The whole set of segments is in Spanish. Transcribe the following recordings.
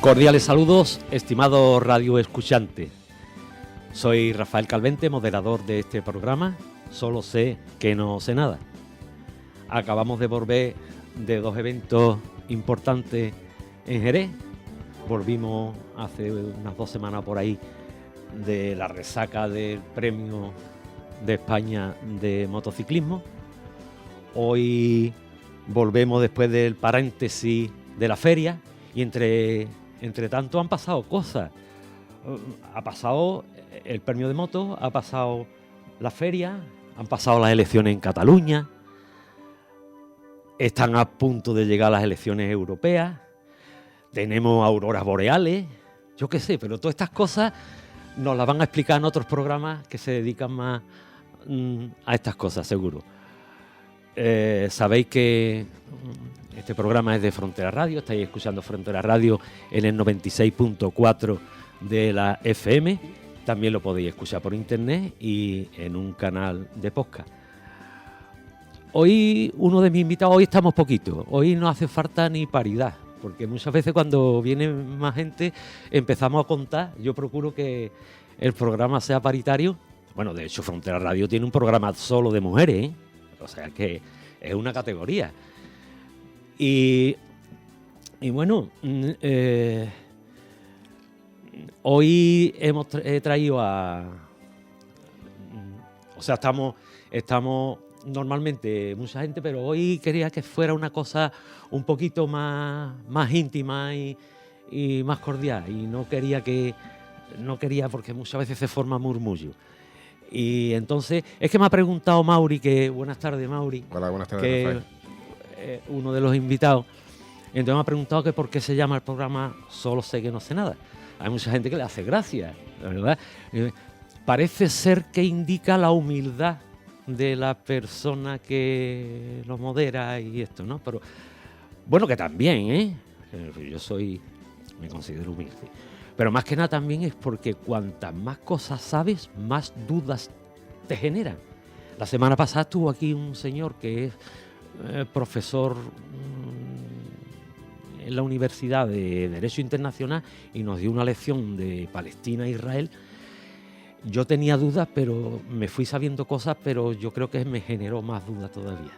Cordiales saludos, estimados radioescuchantes. Soy Rafael Calvente, moderador de este programa. Solo sé que no sé nada. Acabamos de volver de dos eventos importantes en Jerez. Volvimos hace unas 2 semanas por ahí de la resaca del Premio de España de motociclismo. Hoy volvemos después del paréntesis de la feria y entre tanto han pasado cosas. Ha pasado el premio de moto, ha pasado la feria, han pasado las elecciones en Cataluña, están a punto de llegar las elecciones europeas, tenemos auroras boreales, yo qué sé, pero todas estas cosas nos las van a explicar en otros programas que se dedican más a estas cosas, seguro. Sabéis que este programa es de Frontera Radio, estáis escuchando Frontera Radio en el 96.4 de la FM, también lo podéis escuchar por internet y en un canal de podcast. Hoy uno de mis invitados, hoy estamos poquitos, hoy no hace falta ni paridad, porque muchas veces cuando viene más gente empezamos a contar, yo procuro que el programa sea paritario. Bueno, de hecho Frontera Radio tiene un programa solo de mujeres, ¿eh? O sea que es una categoría. Y bueno, hoy he traído a... O sea, estamos normalmente mucha gente, pero hoy quería que fuera una cosa un poquito más íntima y más cordial. Y no quería porque muchas veces se forma murmullo. Y entonces, es que me ha preguntado Mauri, que... Buenas tardes, Mauri. Hola, buenas tardes, que, Rafael. Uno de los invitados. Entonces me ha preguntado que por qué se llama el programa Solo sé que no sé nada. Hay mucha gente que le hace gracia, la verdad. Parece ser que indica la humildad de la persona que lo modera y esto, ¿no? Pero, bueno, que también, ¿eh? Me considero humilde. Pero más que nada también es porque cuantas más cosas sabes, más dudas te generan. La semana pasada estuvo aquí un señor que es profesor en la Universidad de Derecho Internacional y nos dio una lección de Palestina e Israel. Yo tenía dudas, pero me fui sabiendo cosas, pero yo creo que me generó más dudas todavía.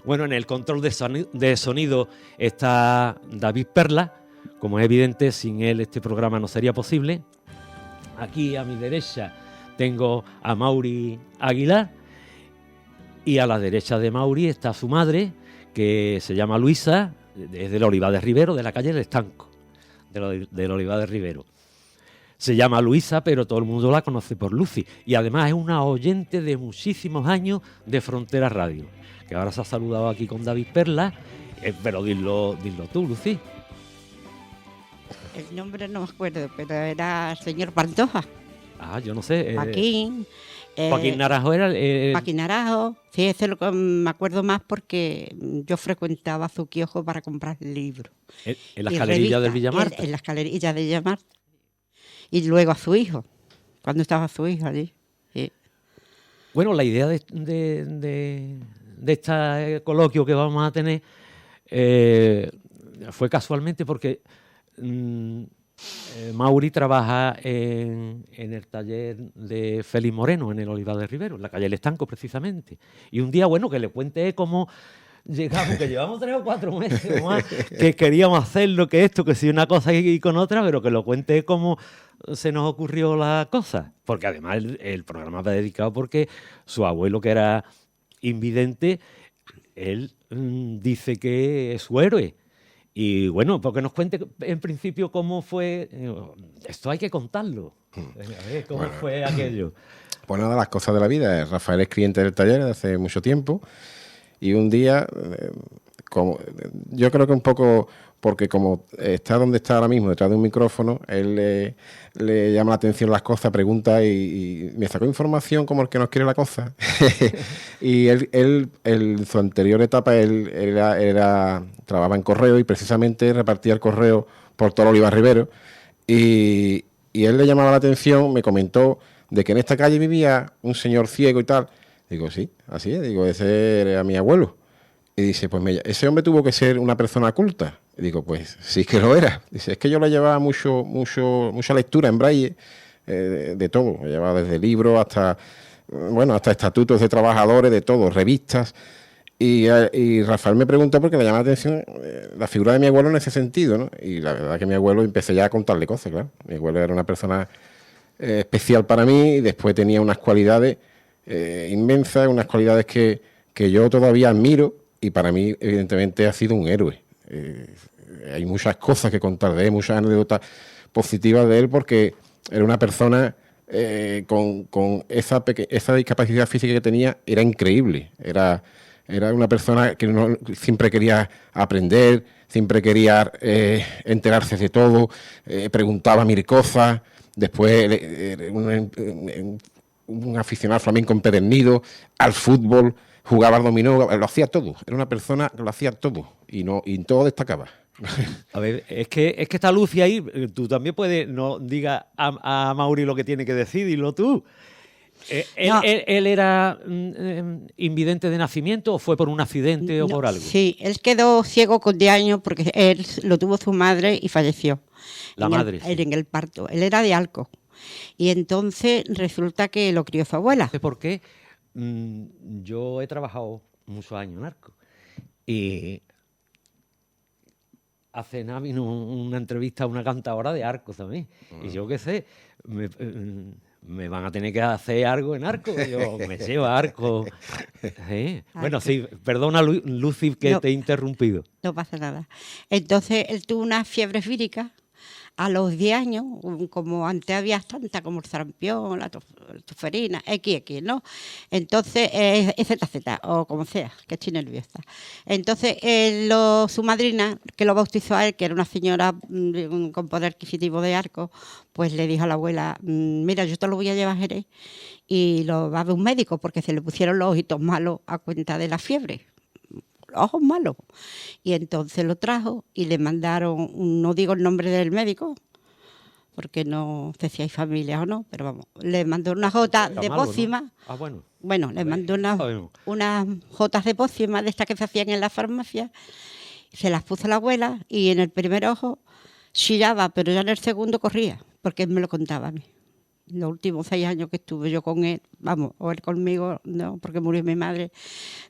Bueno, en el control de sonido está David Perla. Como es evidente, sin él este programa no sería posible. Aquí a mi derecha tengo a Mauri Aguilar y a la derecha de Mauri está su madre, que se llama Luisa, es del Olivar de Rivero, de la calle del Estanco, del Olivar de Rivero. Se llama Luisa, pero todo el mundo la conoce por Lucy. Y además es una oyente de muchísimos años de Frontera Radio, que ahora se ha saludado aquí con David Perla, pero dilo tú, Lucy. El nombre no me acuerdo, pero era el señor Pantoja. Ah, yo no sé. Joaquín. Joaquín Naranjo era Joaquín Naranjo. Sí, ese me acuerdo más porque yo frecuentaba su kiosco para comprar libros. En las galerías del Villamarta. En las galerías de Villamarta. Y luego a su hijo, cuando estaba su hijo allí. Sí. Bueno, la idea de este coloquio que vamos a tener fue casualmente porque Mauri trabaja en el taller de Félix Moreno, en el Olivar de Rivero, en la calle El Estanco, precisamente. Y un día, bueno, que le cuente cómo llegamos, que llevamos 3 o 4 meses más, que queríamos hacer lo que esto, que si una cosa y con otra, pero que lo cuente cómo se nos ocurrió la cosa. Porque además el programa va dedicado porque su abuelo, que era invidente, él dice que es su héroe. Y bueno, porque nos cuente en principio cómo fue. Esto hay que contarlo. A ver, ¿cómo fue aquello? Pues nada, las cosas de la vida. Rafael es cliente del taller desde hace mucho tiempo. Y un día, como yo creo que un poco porque como está donde está ahora mismo, detrás de un micrófono, él le llama la atención las cosas, pregunta y me sacó información como el que nos quiere la cosa. Y él, en su anterior etapa, él trabajaba en correo y precisamente repartía el correo por todo Olivar Rivero. Y él le llamaba la atención, me comentó de que en esta calle vivía un señor ciego y tal. Digo, sí, así es, digo, ese era mi abuelo. Y dice, pues ese hombre tuvo que ser una persona culta. Y digo, pues sí que lo era. Dice, es que yo le llevaba mucha lectura en braille, de todo. Le llevaba desde libros hasta estatutos de trabajadores, de todo, revistas. Y Rafael me preguntó porque le llamaba la atención la figura de mi abuelo en ese sentido, ¿no? Y la verdad que mi abuelo, empecé ya a contarle cosas, claro. Mi abuelo era una persona especial para mí y después tenía unas cualidades inmensas, unas cualidades que yo todavía admiro y para mí, evidentemente, ha sido un héroe. Hay muchas cosas que contar de él, muchas anécdotas positivas de él porque era una persona con esa discapacidad física que tenía, era increíble. Era una persona que siempre quería aprender, siempre quería enterarse de todo, preguntaba mil cosas. Después un aficionado al flamenco empedernido, al fútbol, jugaba al dominó, lo hacía todo. Era una persona que lo hacía todo y en todo destacaba. A ver, es que está Lucy ahí, tú también puedes, no diga a Mauri lo que tiene que decir, dilo tú. No. ¿Él era invidente de nacimiento o fue por un accidente o por algo? Sí, él quedó ciego con 10 años porque él lo tuvo su madre y falleció. En el parto. Él era de Alco. Y entonces resulta que lo crió su abuela. ¿Por qué? Yo he trabajado muchos años en Arco y hace nada vino una entrevista a una cantadora de Arco también. Y yo qué sé, me van a tener que hacer algo en Arco. Yo me llevo a Arco. Sí. Bueno, sí, perdona Lucy que te he interrumpido. No pasa nada. Entonces él tuvo una fiebre vírica. A los 10 años, como antes había tanta como el sarampión, la tuferina, XX, ¿no? Entonces, ZZ, o como sea, que estoy nerviosa. Entonces, su madrina, que lo bautizó a él, que era una señora con poder adquisitivo de Arco, pues le dijo a la abuela, mira, yo te lo voy a llevar a Jerez y lo va a ver un médico, porque se le pusieron los ojitos malos a cuenta de la fiebre. Ojos malos. Y entonces lo trajo y le mandaron, no digo el nombre del médico, porque no sé si hay familia o no, pero vamos, le mandó unas jotas de pócima. ¿No? Ah, bueno. Bueno, le mandó unas jotas de pócima de estas que se hacían en la farmacia, se las puso a la abuela y en el primer ojo chillaba, pero ya en el segundo corría, porque él me lo contaba a mí. Los últimos 6 años que estuve yo con él, vamos, o él conmigo, no, porque murió mi madre,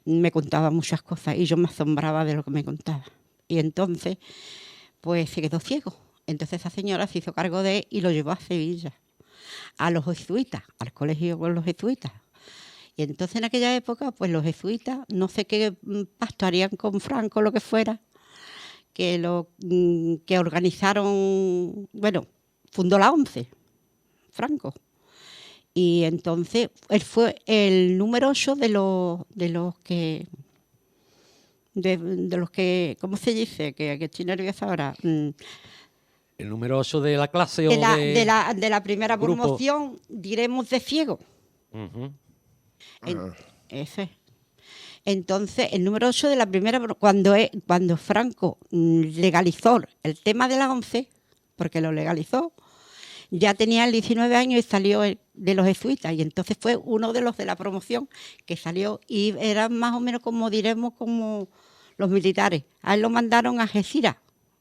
me contaba muchas cosas y yo me asombraba de lo que me contaba. Y entonces, pues se quedó ciego. Entonces esa señora se hizo cargo de él y lo llevó a Sevilla, a los jesuitas, al colegio con los jesuitas. Y entonces en aquella época, pues los jesuitas, no sé qué pacto harían con Franco, lo que fuera, que organizaron, bueno, fundó la ONCE. Franco. Y entonces él fue el número 8 de los que, ¿cómo se dice? Que estoy nerviosa ahora. ¿El número 8 de la clase o de la primera grupo? Promoción, diremos, de ciego. Uh-huh. Ese. Entonces, el número 8 de la primera, cuando Franco legalizó el tema de la ONCE, porque lo legalizó, ya tenía 19 años y salió de los jesuitas, y entonces fue uno de los de la promoción que salió, y eran más o menos como diremos como los militares. A él lo mandaron a Algeciras,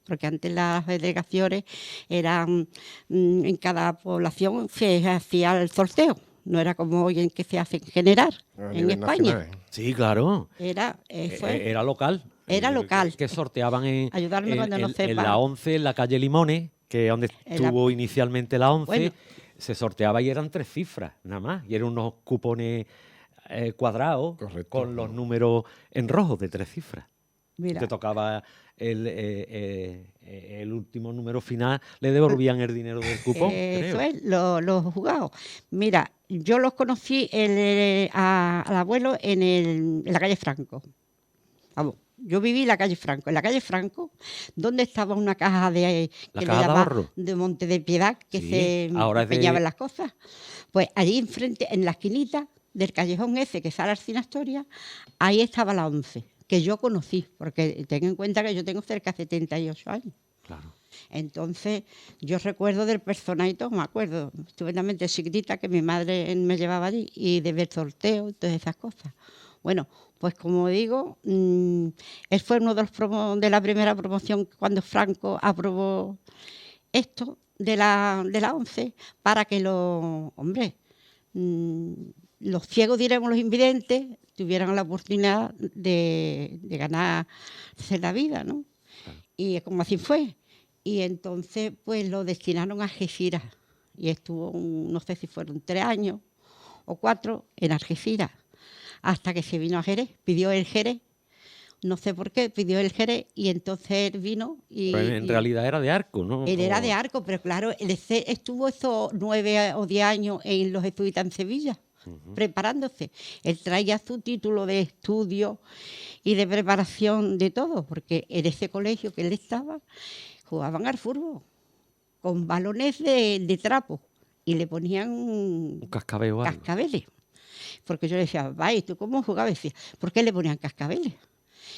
porque antes las delegaciones eran, en cada población se hacía el sorteo, no era como hoy en que se hace en general en España. Nacional. Sí, claro. Era local. Era local. Que sorteaban en la ONCE, en la calle Limones, que es donde estuvo inicialmente la ONCE, bueno, se sorteaba y eran 3 cifras, nada más. Y eran unos cupones cuadrados, correcto, con los números en rojo de 3 cifras. Mira. Te tocaba el último número final, le devolvían el dinero del cupón. Eso es, los jugados. Mira, yo los conocí al abuelo en la calle Franco. Vamos, Yo viví en la calle Franco. En la calle Franco, donde estaba una caja de La que le caja de llama ahorro. de Monte de Piedad, que Sí, se ahora es empeñaban de... las cosas. Pues allí enfrente, en la esquinita del callejón ese que sale al Cine Astoria, ahí estaba la 11, que yo conocí, porque ten en cuenta que yo tengo cerca de 78 años. Claro. Entonces, yo recuerdo del personaje y todo, me acuerdo, estupendamente chiquitita, que mi madre me llevaba allí, y de ver sorteos y todas esas cosas. Bueno, pues como digo, él fue uno de los de la primera promoción cuando Franco aprobó esto de la 11 para que mm, los ciegos, diremos los invidentes, tuvieran la oportunidad de ganarse la vida, ¿no? Claro. Y como así fue. Y entonces, pues lo destinaron a Algeciras. Y estuvo, no sé si fueron 3 años o 4 en Algeciras, hasta que se vino a Jerez. Pidió el Jerez, no sé por qué, pidió el Jerez, y entonces él vino Pero en realidad era de Arco, ¿no? él era de Arco, pero claro, él estuvo esos 9 o 10 años en los jesuitas en Sevilla, preparándose. Él traía su título de estudio y de preparación de todo, porque en ese colegio que él estaba, jugaban al fútbol con balones de trapo y le ponían Un cascabel o algo. cascabeles. Porque yo le decía, vaya, ¿y tú cómo jugabas? Decía, ¿por qué le ponían cascabeles?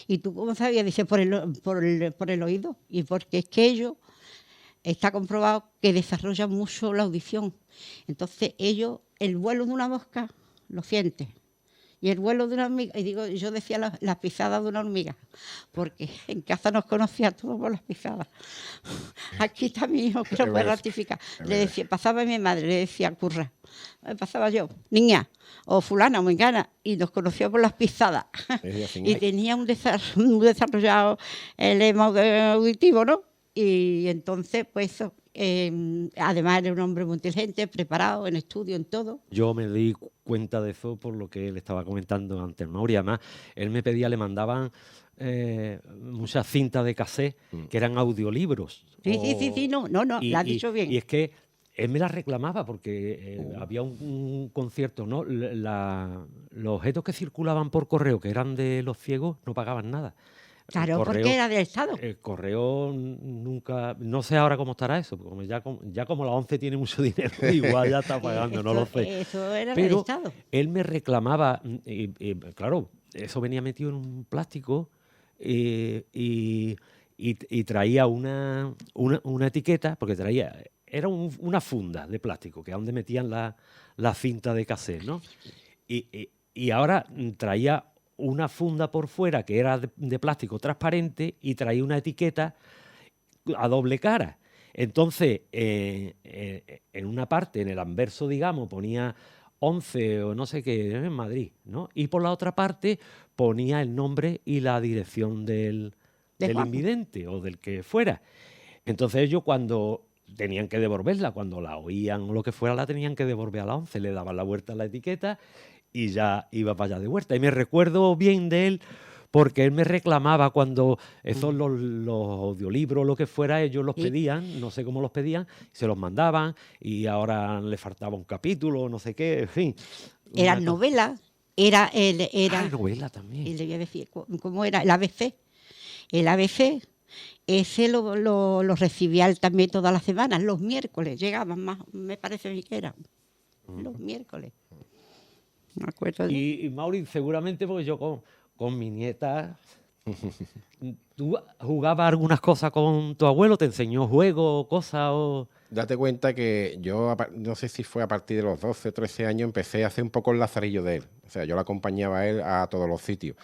¿Y tú cómo sabías? Dice, por el oído. Y porque es que ellos, está comprobado que desarrollan mucho la audición. Entonces ellos, el vuelo de una mosca lo sienten. Y el vuelo de una hormiga, y digo, yo decía las pisadas de una hormiga, porque en casa nos conocía todos por las pisadas. Aquí está mi hijo, que lo puede ratificar. Le decía, pasaba mi madre, le decía, curra. Pasaba yo, niña, o fulana, o mengana, y nos conocía por las pisadas. Y tenía un desarrollado el lema auditivo, ¿no? Y entonces, pues eso, además era un hombre muy inteligente, preparado, en estudio, en todo. Yo me di cuenta de eso por lo que él estaba comentando antes, Mauri. Además, él me pedía, le mandaban muchas cintas de cassette que eran audiolibros. Sí, no, lo has dicho bien. Y es que él me las reclamaba porque había un concierto, ¿no? Los objetos que circulaban por correo, que eran de los ciegos, no pagaban nada. Claro, porque era del Estado. El correo nunca, no sé ahora cómo estará eso, porque ya como la 11 tiene mucho dinero, igual ya está pagando, no lo sé. Eso era del Pero Estado. él me reclamaba, claro, eso venía metido en un plástico y traía una etiqueta, porque era una funda de plástico, que es donde metían la cinta de cassette, ¿no? Y ahora traía una funda por fuera que era de plástico transparente y traía una etiqueta a doble cara. Entonces, en una parte, en el anverso, digamos, ponía 11 o no sé qué, en Madrid, ¿no? Y por la otra parte ponía el nombre y la dirección del invidente o del que fuera. Entonces ellos, cuando tenían que devolverla, cuando la oían o lo que fuera, la tenían que devolver a la 11, le daban la vuelta a la etiqueta y ya iba para allá de vuelta. Y me recuerdo bien de él porque él me reclamaba cuando esos los audiolibros, lo que fuera, ellos los pedían, no sé cómo los pedían, se los mandaban y ahora le faltaba un capítulo, no sé qué, en fin. Eran novelas, era novela también. Y le voy a decir, ¿cómo era? El ABC. El ABC, ese lo recibía él también todas las semanas, los miércoles, llegaban más, me parece que eran, los miércoles. Me acuerdo de... Y Mauri, seguramente porque yo con mi nieta, ¿tú jugabas algunas cosas con tu abuelo? ¿Te enseñó juegos, cosas? Date cuenta que yo, no sé si fue a partir de los 12 o 13 años, empecé a hacer un poco el lazarillo de él. O sea, yo lo acompañaba a él a todos los sitios.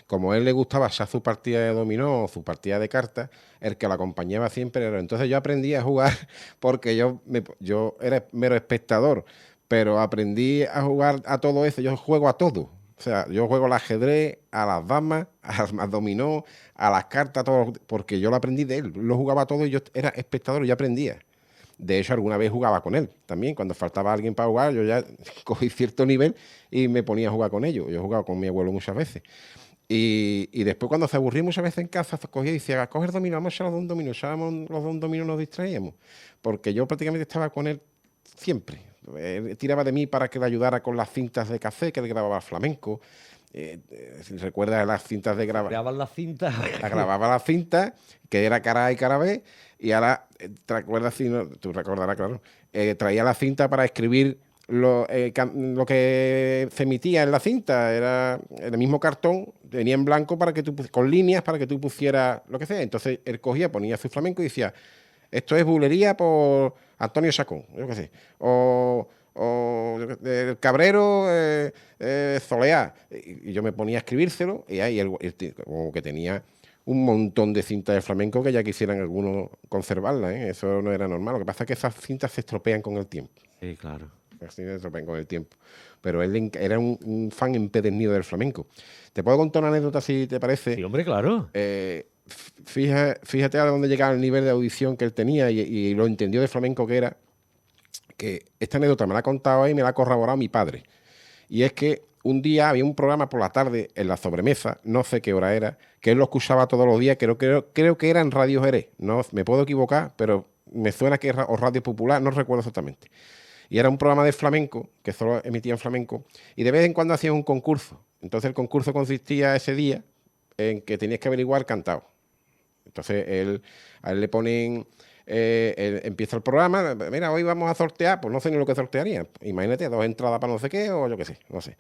Como a él le gustaba ya su partida de dominó o su partida de cartas, el que lo acompañaba siempre era. Entonces yo aprendí a jugar porque yo era mero espectador, pero aprendí a jugar a todo eso. Yo juego a todo. O sea, yo juego al ajedrez, a las damas, al dominó, a las cartas, todo, porque yo lo aprendí de él. Lo jugaba todo y yo era espectador y yo aprendía. De hecho, alguna vez jugaba con él también. Cuando faltaba alguien para jugar, yo ya cogí cierto nivel y me ponía a jugar con ellos. Yo he jugado con mi abuelo muchas veces. Y después, cuando se aburría muchas veces en casa, cogía y decía, coge el dominó, vamos a echar los dos dominos. Echábamos los dos dominos, nos distraíamos. Porque yo prácticamente estaba con él siempre. tiraba de mí para que le ayudara con las cintas de café que él grababa flamenco. Si recuerdas las cintas de grabar. Grababan las cintas. Grababa las cintas, que era cara A y cara B, y ahora, ¿te acuerdas? Si no, tú recordarás, claro. Traía la cinta para escribir lo que se emitía en la cinta. Era el mismo cartón, venía en blanco para que tú con líneas para que tú pusieras lo que sea. Entonces él cogía, ponía su flamenco y decía: esto es bulería por Antonio Chacón, yo qué sé. O el Cabrero Zoleá. Y yo me ponía a escribírselo, y ahí como que tenía un montón de cintas de flamenco que ya quisieran algunos conservarlas, ¿eh? Eso no era normal. Lo que pasa es que esas cintas se estropean con el tiempo. Sí, claro. Así se estropean con el tiempo. Pero él era un fan empedernido del flamenco. ¿Te puedo contar una anécdota, si te parece? Sí, hombre, claro. Fíjate a dónde llegaba el nivel de audición que él tenía y lo entendió de flamenco que era, que esta anécdota me la ha contado y me la ha corroborado mi padre. Y es que un día había un programa por la tarde en la sobremesa, no sé qué hora era, que él lo escuchaba todos los días, creo que era en Radio Jerez. No, me puedo equivocar, pero me suena que era o Radio Popular, no recuerdo exactamente. Y era un programa de flamenco, que solo emitía en flamenco, y de vez en cuando hacían un concurso. Entonces el concurso consistía ese día en que tenías que averiguar cantado. Entonces a él le ponen... empieza el programa, mira, hoy vamos a sortear, pues no sé ni lo que sortearían. Imagínate, 2 entradas para no sé qué, o yo qué sé, no sé.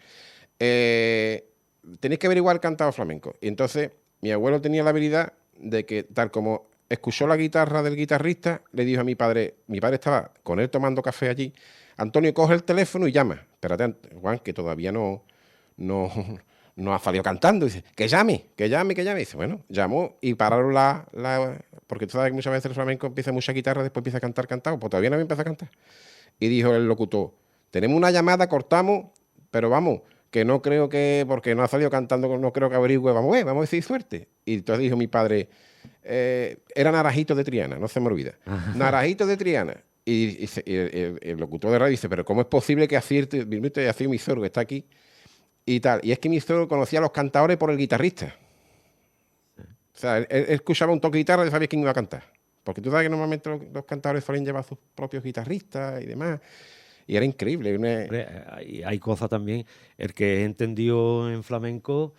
Tenéis que averiguar cantado flamenco. Y entonces mi abuelo tenía la habilidad de que, tal como escuchó la guitarra del guitarrista, le dijo a mi padre estaba con él tomando café allí: Antonio, coge el teléfono y llama. Espérate, Juan, que todavía no ha salido cantando. Dice, que llame. Dice, bueno, llamó y pararon porque tú sabes que muchas veces el flamenco empieza mucha guitarra, después empieza a cantar cantado. Pues todavía no había empezado a cantar. Y dijo el locutor: tenemos una llamada, cortamos, pero vamos, que no creo que, porque no ha salido cantando, no creo que averigüe, vamos a decir suerte. Y entonces dijo mi padre, era Naranjito de Triana, no se me olvida. Naranjito de Triana. Y el locutor de radio dice, pero ¿cómo es posible que acierte? Ha sido mi suegro que está aquí y tal. Y es que mi suegro conocía a los cantadores por el guitarrista. O sea, él escuchaba un toque de guitarra y sabía quién iba a cantar. Porque tú sabes que normalmente los cantadores suelen llevar sus propios guitarristas y demás. Y era increíble. Hay cosas también, el que entendió en flamenco,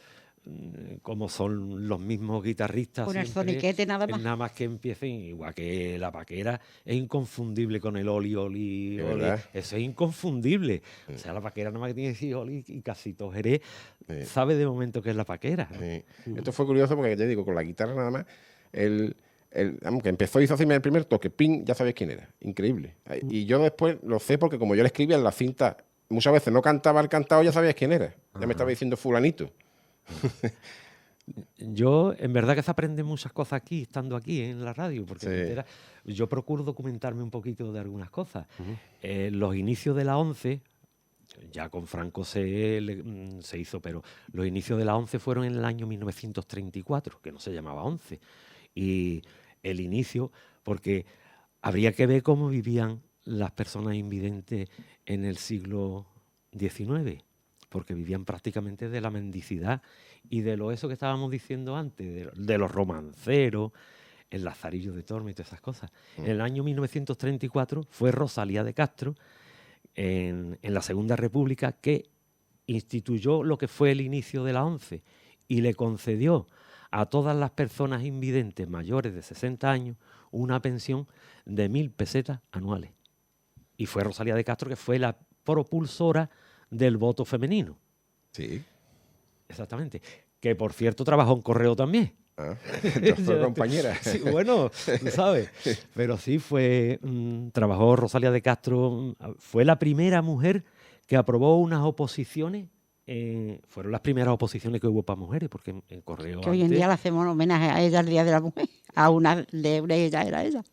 como son los mismos guitarristas. Con el siempre, soniquete nada más. Nada más que empiecen, igual que la vaquera, es inconfundible con el oli. Eso es inconfundible. Sí. O sea, la vaquera nada más que tiene que decir oli y Casito Jerez sabe de momento que es la vaquera. Sí. Esto fue curioso porque, te digo, con la guitarra nada más, aunque empezó y hizo así el primer toque, ping, ya sabías quién era. Increíble. Y yo después lo sé porque como yo le escribía en la cinta, muchas veces no cantaba el cantado, ya sabías quién era. Ya me estaba diciendo fulanito. Yo, en verdad que se aprenden muchas cosas aquí, estando aquí en la radio, porque yo procuro documentarme un poquito de algunas cosas. Los inicios de la ONCE, ya con Franco se hizo, pero los inicios de la ONCE fueron en el año 1934, que no se llamaba ONCE. Y el inicio, porque habría que ver cómo vivían las personas invidentes en el siglo XIX, porque vivían prácticamente de la mendicidad y de eso que estábamos diciendo antes, de los romanceros, el Lazarillo de Tormes y todas esas cosas. En el año 1934 fue Rosalía de Castro, en la Segunda República, que instituyó lo que fue el inicio de la ONCE y le concedió a todas las personas invidentes mayores de 60 años una pensión de 1.000 pesetas anuales. Y fue Rosalía de Castro que fue la propulsora del voto femenino. Sí. Exactamente. Que, por cierto, trabajó en Correo también. Fue compañera. Sí, bueno, tú sabes. Pero sí, trabajó Rosalía de Castro. Fue la primera mujer que aprobó unas oposiciones. Fueron las primeras oposiciones que hubo para mujeres, porque en Correo que hoy en día le hacemos homenaje a ella el Día de la Mujer. A una de ella era ella.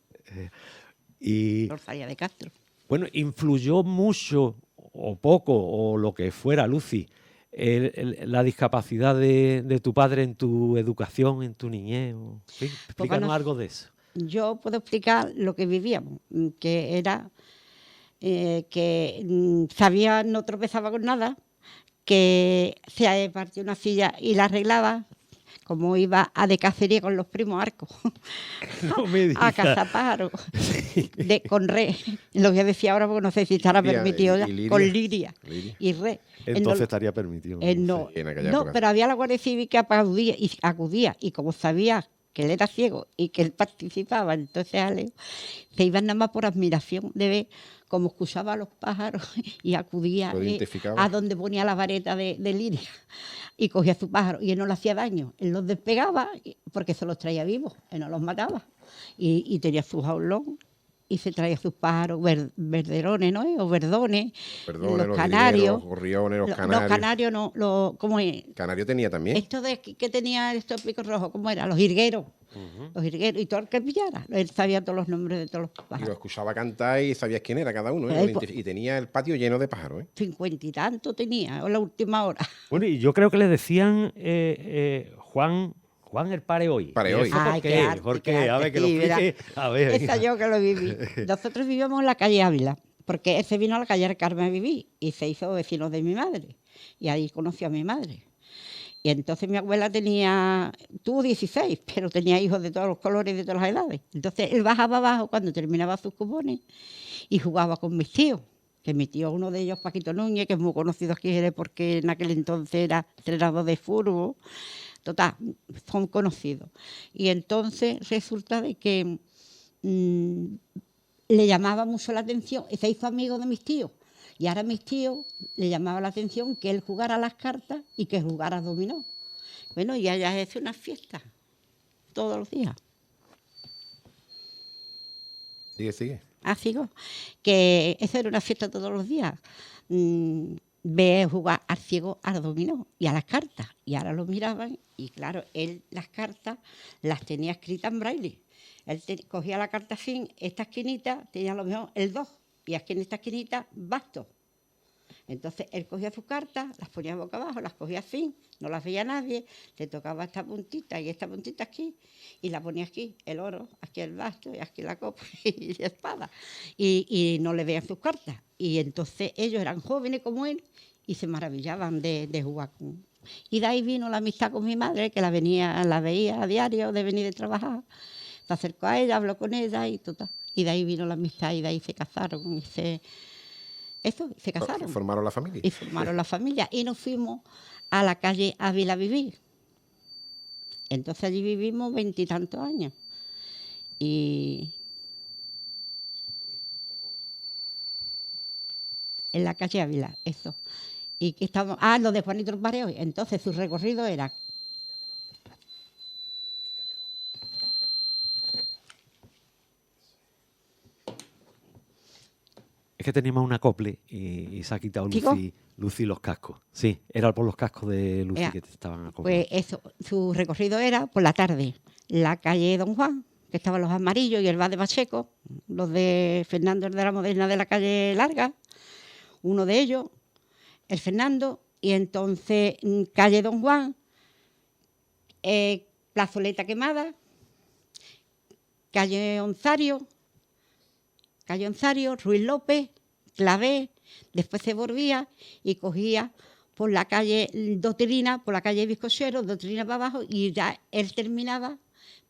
Rosalía de Castro. Bueno, influyó mucho, o poco, o lo que fuera, Lucy, la discapacidad de tu padre en tu educación, en tu niñez. ¿Sí? Explícanos algo de eso. Yo puedo explicar lo que vivíamos, que era que sabía, no tropezaba con nada, que se partió una silla y la arreglaba, como iba a de cacería con los primos Arcos, No me a digas. cazar pájaros con re. Lo voy a decir ahora porque no sé si estará Liria, permitido ya. Liria. Con liria Liria. y re. Entonces No- estaría permitido. no, Sí, en aquella no, época. pero había la Guardia Civil que acudía y como sabía que él era ciego y que él participaba, entonces Aleo, se iban nada más por admiración de ver cómo escuchaba a los pájaros y acudía Lo identificaba. a donde ponía la vareta de liria y cogía su pájaro y él no le hacía daño, él los despegaba porque se los traía vivos, él no los mataba y tenía su jaulón. Y se traía sus pájaros verderones, ¿no? O verdones, Perdones, los los canarios. jilgueros, gorriones, los Los canarios. canarios no, ¿cómo es? Canario tenía también. Esto de que tenía estos picos rojos, ¿cómo era? Los jilgueros. Los jilgueros. Y todo el que pillara. Él sabía todos los nombres de todos los Y lo pájaros. escuchaba cantar y sabías quién era cada uno. Y tenía el patio lleno de pájaros. 50 y tanto tenía, o la última hora. Bueno, y yo creo que le decían Juan el Parehoy. Parehoy. ¿Y eso por Ay, qué? qué arte, ¿Por qué qué? A arte, ver, que lo sí, verá. explique. A ver, Esa venga. yo que lo viví. Nosotros vivíamos en la calle Ávila, porque él se vino a la calle Carmen a vivir y se hizo vecino de mi madre. Y ahí conoció a mi madre. Y entonces mi abuela tuvo 16, pero tenía hijos de todos los colores y de todas las edades. Entonces él bajaba abajo cuando terminaba sus cupones y jugaba con mis tíos. Que mi tío, uno de ellos, Paquito Núñez, que es muy conocido aquí porque en aquel entonces era entrenador de fútbol. Total, son conocidos. Y entonces resulta de que le llamaba mucho la atención, y se hizo amigo de mis tíos. Y ahora a mis tíos le llamaba la atención que él jugara a las cartas y que jugara a dominó. Bueno, y allá es una fiesta, todos los días. Sigue. Así que eso era una fiesta todos los días. Ver jugar al ciego al dominó y a las cartas. Y ahora lo miraban y claro, él las cartas las tenía escritas en braille. Él cogía la carta fin, esta esquinita tenía a lo mejor el 2 y aquí en esta esquinita basto. Entonces él cogía sus cartas, las ponía boca abajo, las cogía fin, no las veía nadie, le tocaba esta puntita y esta puntita aquí y la ponía aquí, el oro, aquí el basto y aquí la copa y la espada. Y no le veían sus cartas. Y entonces ellos eran jóvenes como él y se maravillaban de jugar con. Y de ahí vino la amistad con mi madre, que la veía a diario de venir de trabajar. Se acercó a ella, habló con ella y total. Y de ahí vino la amistad y de ahí se casaron y se casaron. Formaron la familia. Y formaron la familia. Y nos fuimos a la calle Ávila a vivir. Entonces allí vivimos 20 y tantos años. Y en la calle Ávila, eso. Y que estamos, lo de Juanito el Parehoy. Entonces su recorrido era. Es que teníamos un acople y se ha quitado ¿Digo? Lucy los cascos. Sí, era por los cascos de Lucy Ea, que te estaban acoplando. Pues eso, su recorrido era por la tarde, la calle Don Juan, que estaban los amarillos y el bar de Pacheco, los de Fernando el de la Moderna de la calle Larga, uno de ellos, el Fernando, y entonces calle Don Juan, Plazoleta Quemada, calle Onzario, Ruiz López, Clavé, después se volvía y cogía por la calle Doctrina, por la calle Bizcochero, Doctrina para abajo, y ya él terminaba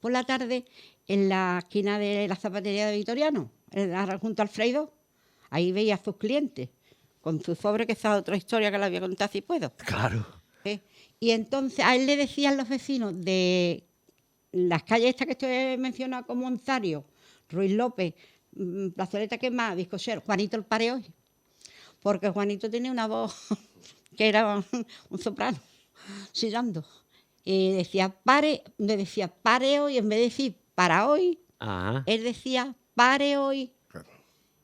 por la tarde en la esquina de la zapatería de Vitoriano, junto al Freidó. Ahí veía a sus clientes, con su sobre, que esa es otra historia que la voy a contar si puedo. Claro. Y entonces a él le decían los vecinos de las calles estas que estoy mencionando como Onzario, Ruiz López, Plazoleta Quemada, Bizcochero, Juanito el Parehoy, porque Juanito tenía una voz que era un soprano, chillando. Y decía le decía pare hoy, en vez de decir para hoy, Ajá. él decía pare hoy.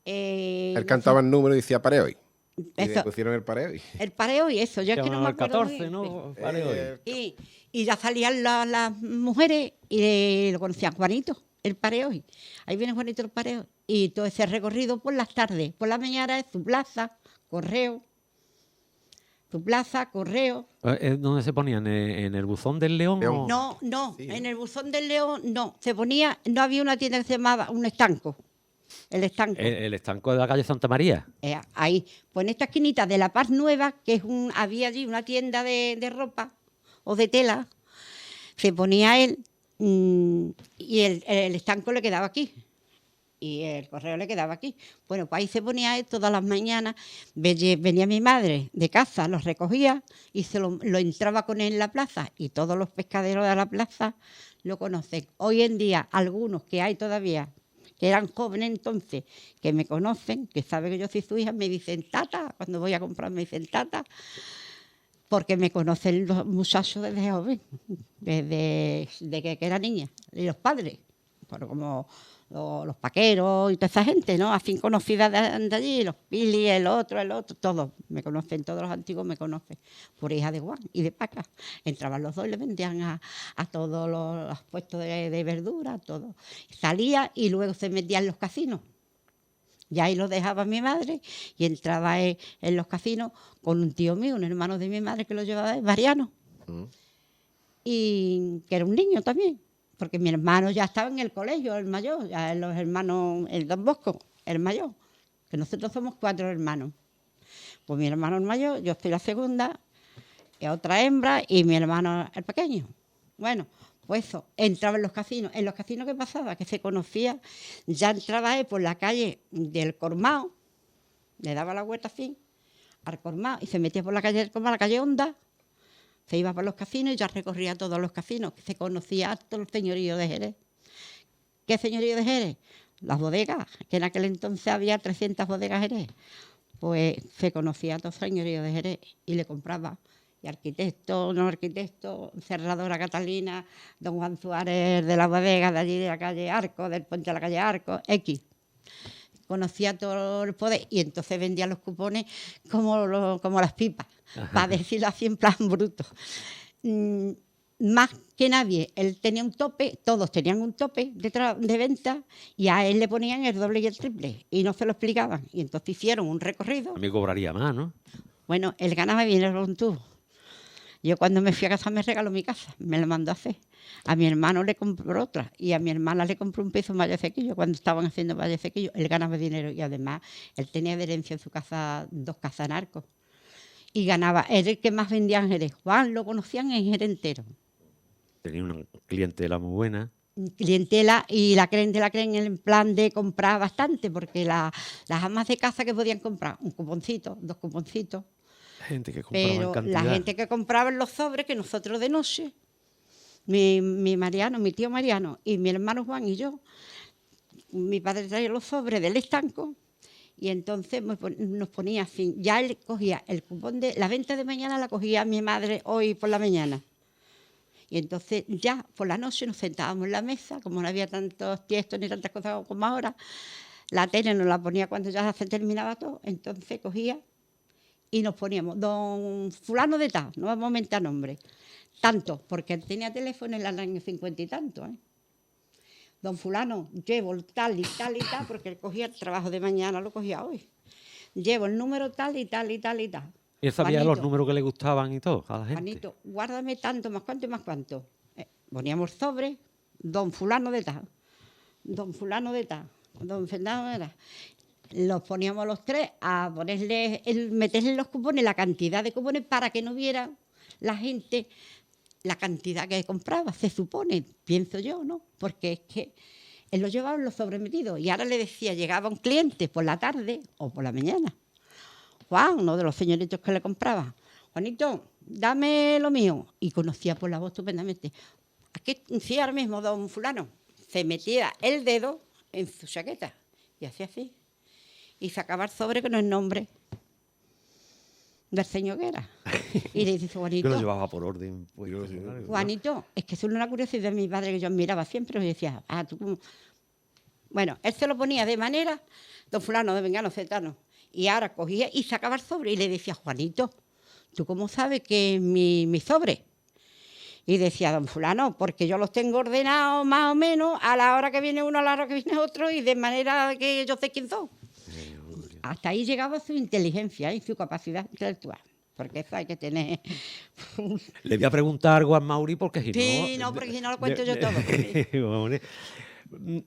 Él cantaba el número y decía Parehoy. Y le Eso, pusieron el Parehoy. el pareo y eso, yo es que no me Llamaban acuerdo. 14, bien. ¿no? Parehoy. Y ya salían las mujeres y lo conocían Juanito, el Parehoy. Ahí viene Juanito el Parehoy. Y todo ese recorrido por las tardes. Por la mañana es su plaza, correo. Su plaza, correo. ¿Dónde se ponían? ¿En el buzón del León? León. o- No, Sí. en el buzón del León no. Se ponía, no había una tienda que se llamaba un estanco. El estanco. El estanco de la calle Santa María. Ahí. Pues en esta esquinita de La Paz Nueva, que había allí una tienda de ropa o de tela, se ponía él y el estanco le quedaba aquí. Y el correo le quedaba aquí. Bueno, pues ahí se ponía él todas las mañanas. Venía mi madre de casa, los recogía y lo entraba con él en la plaza. Y todos los pescaderos de la plaza lo conocen. Hoy en día, algunos que hay todavía, que eran jóvenes entonces, que me conocen, que saben que yo soy su hija, me dicen tata. Cuando voy a comprar me dicen tata. Porque me conocen los muchachos desde joven, desde que era niña. Y los padres, pero como los paqueros y toda esa gente, ¿no? Así conocida de allí, los Pili, el otro, todos me conocen, todos los antiguos me conocen, por hija de Juan y de Paca. Entraban los dos y le vendían a todos los puestos de verdura, todo. Salía y luego se metía en los casinos. Y ahí lo dejaba mi madre y entraba en los casinos con un tío mío, un hermano de mi madre que lo llevaba, Mariano. Y que era un niño también, porque mi hermano ya estaba en el colegio, el mayor, ya los hermanos, el Don Bosco, el mayor, que nosotros somos 4 hermanos. Pues mi hermano el mayor, yo soy la segunda, y otra hembra y mi hermano el pequeño. Bueno, pues eso, entraba en los casinos. ¿En los casinos qué pasaba? Que se conocía, ya entraba él por la calle del Cormao, le daba la vuelta así, al Cormao, y se metía por la calle del Cormao, la calle Honda, se iba por los casinos y ya recorría todos los casinos, que se conocía todo el señorío de Jerez. ¿Qué señorío de Jerez? Las bodegas, que en aquel entonces había 300 bodegas Jerez. Pues se conocía todo el señorío de Jerez y le compraba. Y arquitecto, no arquitecto, cerradora Catalina, don Juan Suárez de la bodega, de allí de la calle Arco, del puente de la calle Arco, X. Conocía todo el poder y entonces vendía los cupones como las pipas, para decirlo así en plan bruto. Más que nadie, él tenía un tope, todos tenían un tope de venta y a él le ponían el doble y el triple y no se lo explicaban. Y entonces hicieron un recorrido. A mí cobraría más, ¿no? Bueno, él ganaba bien el tubo. Yo cuando me fui a casa me regaló mi casa, me la mandó a hacer. A mi hermano le compró otra y a mi hermana le compró un piso en Valle Sequillo. Cuando estaban haciendo Valle Sequillo, él ganaba dinero y además él tenía de herencia en su casa 2 casas en Arco. Y ganaba, era el que más vendía en Jerez. Juan lo conocían en Jerez entero. Tenía una clientela muy buena. Clientela y la clientela creen en plan de comprar bastante, porque las amas de casa que podían comprar un cuponcito, 2 cuponcitos. Gente que compraba Pero en cantidad. la gente que compraba en los sobres, que nosotros de noche, mi Mariano, mi tío Mariano y mi hermano Juan y yo, mi padre traía los sobres del estanco y entonces nos ponía así. Ya él cogía el cupón de la venta de mañana, la cogía mi madre hoy por la mañana. Y entonces ya por la noche nos sentábamos en la mesa, como no había tantos tiestos ni tantas cosas como ahora, la tele nos la ponía cuando ya se terminaba todo, entonces cogía y nos poníamos, don fulano de tal, no vamos a mentar nombre, tanto, porque él tenía teléfono en el año 50 y tanto, Don fulano, llevo tal y tal y tal, porque él cogía el trabajo de mañana, lo cogía hoy. Llevo el número tal y tal y tal y tal. Y él sabía Juanito, los números que le gustaban y todo a la gente. Juanito, guárdame tanto, más cuánto y más cuánto. Poníamos sobre, don fulano de tal, don fulano de tal, don Fernando de tal. Los poníamos los 3 a meterle los cupones, la cantidad de cupones para que no viera la gente la cantidad que compraba, se supone, pienso yo, ¿no? Porque es que él lo llevaba en los sobremetidos y ahora le decía, llegaba un cliente por la tarde o por la mañana. Juan, uno de los señoritos que le compraba, Juanito, dame lo mío. Y conocía por la voz estupendamente. Aquí, sí, ahora mismo, don fulano, se metía el dedo en su chaqueta y hacía así. Y sacaba el sobre con el nombre del señor que era. Y le dice, Juanito... Yo lo llevaba por orden. Pues, Juanito, es que es una curiosidad de mi padre que yo admiraba siempre. Y decía, tú cómo... Bueno, él se lo ponía de manera, don fulano, de vengano, cetano. Y ahora cogía y sacaba el sobre y le decía, Juanito, ¿tú cómo sabes que es mi sobre? Y decía, don fulano, porque yo los tengo ordenados más o menos a la hora que viene uno, a la hora que viene otro, y de manera que yo sé quién son. Hasta ahí llegaba su inteligencia y su capacidad intelectual, porque eso hay que tener... Le voy a preguntar algo a Mauri porque si no... Sí, no, porque si no lo cuento yo todo.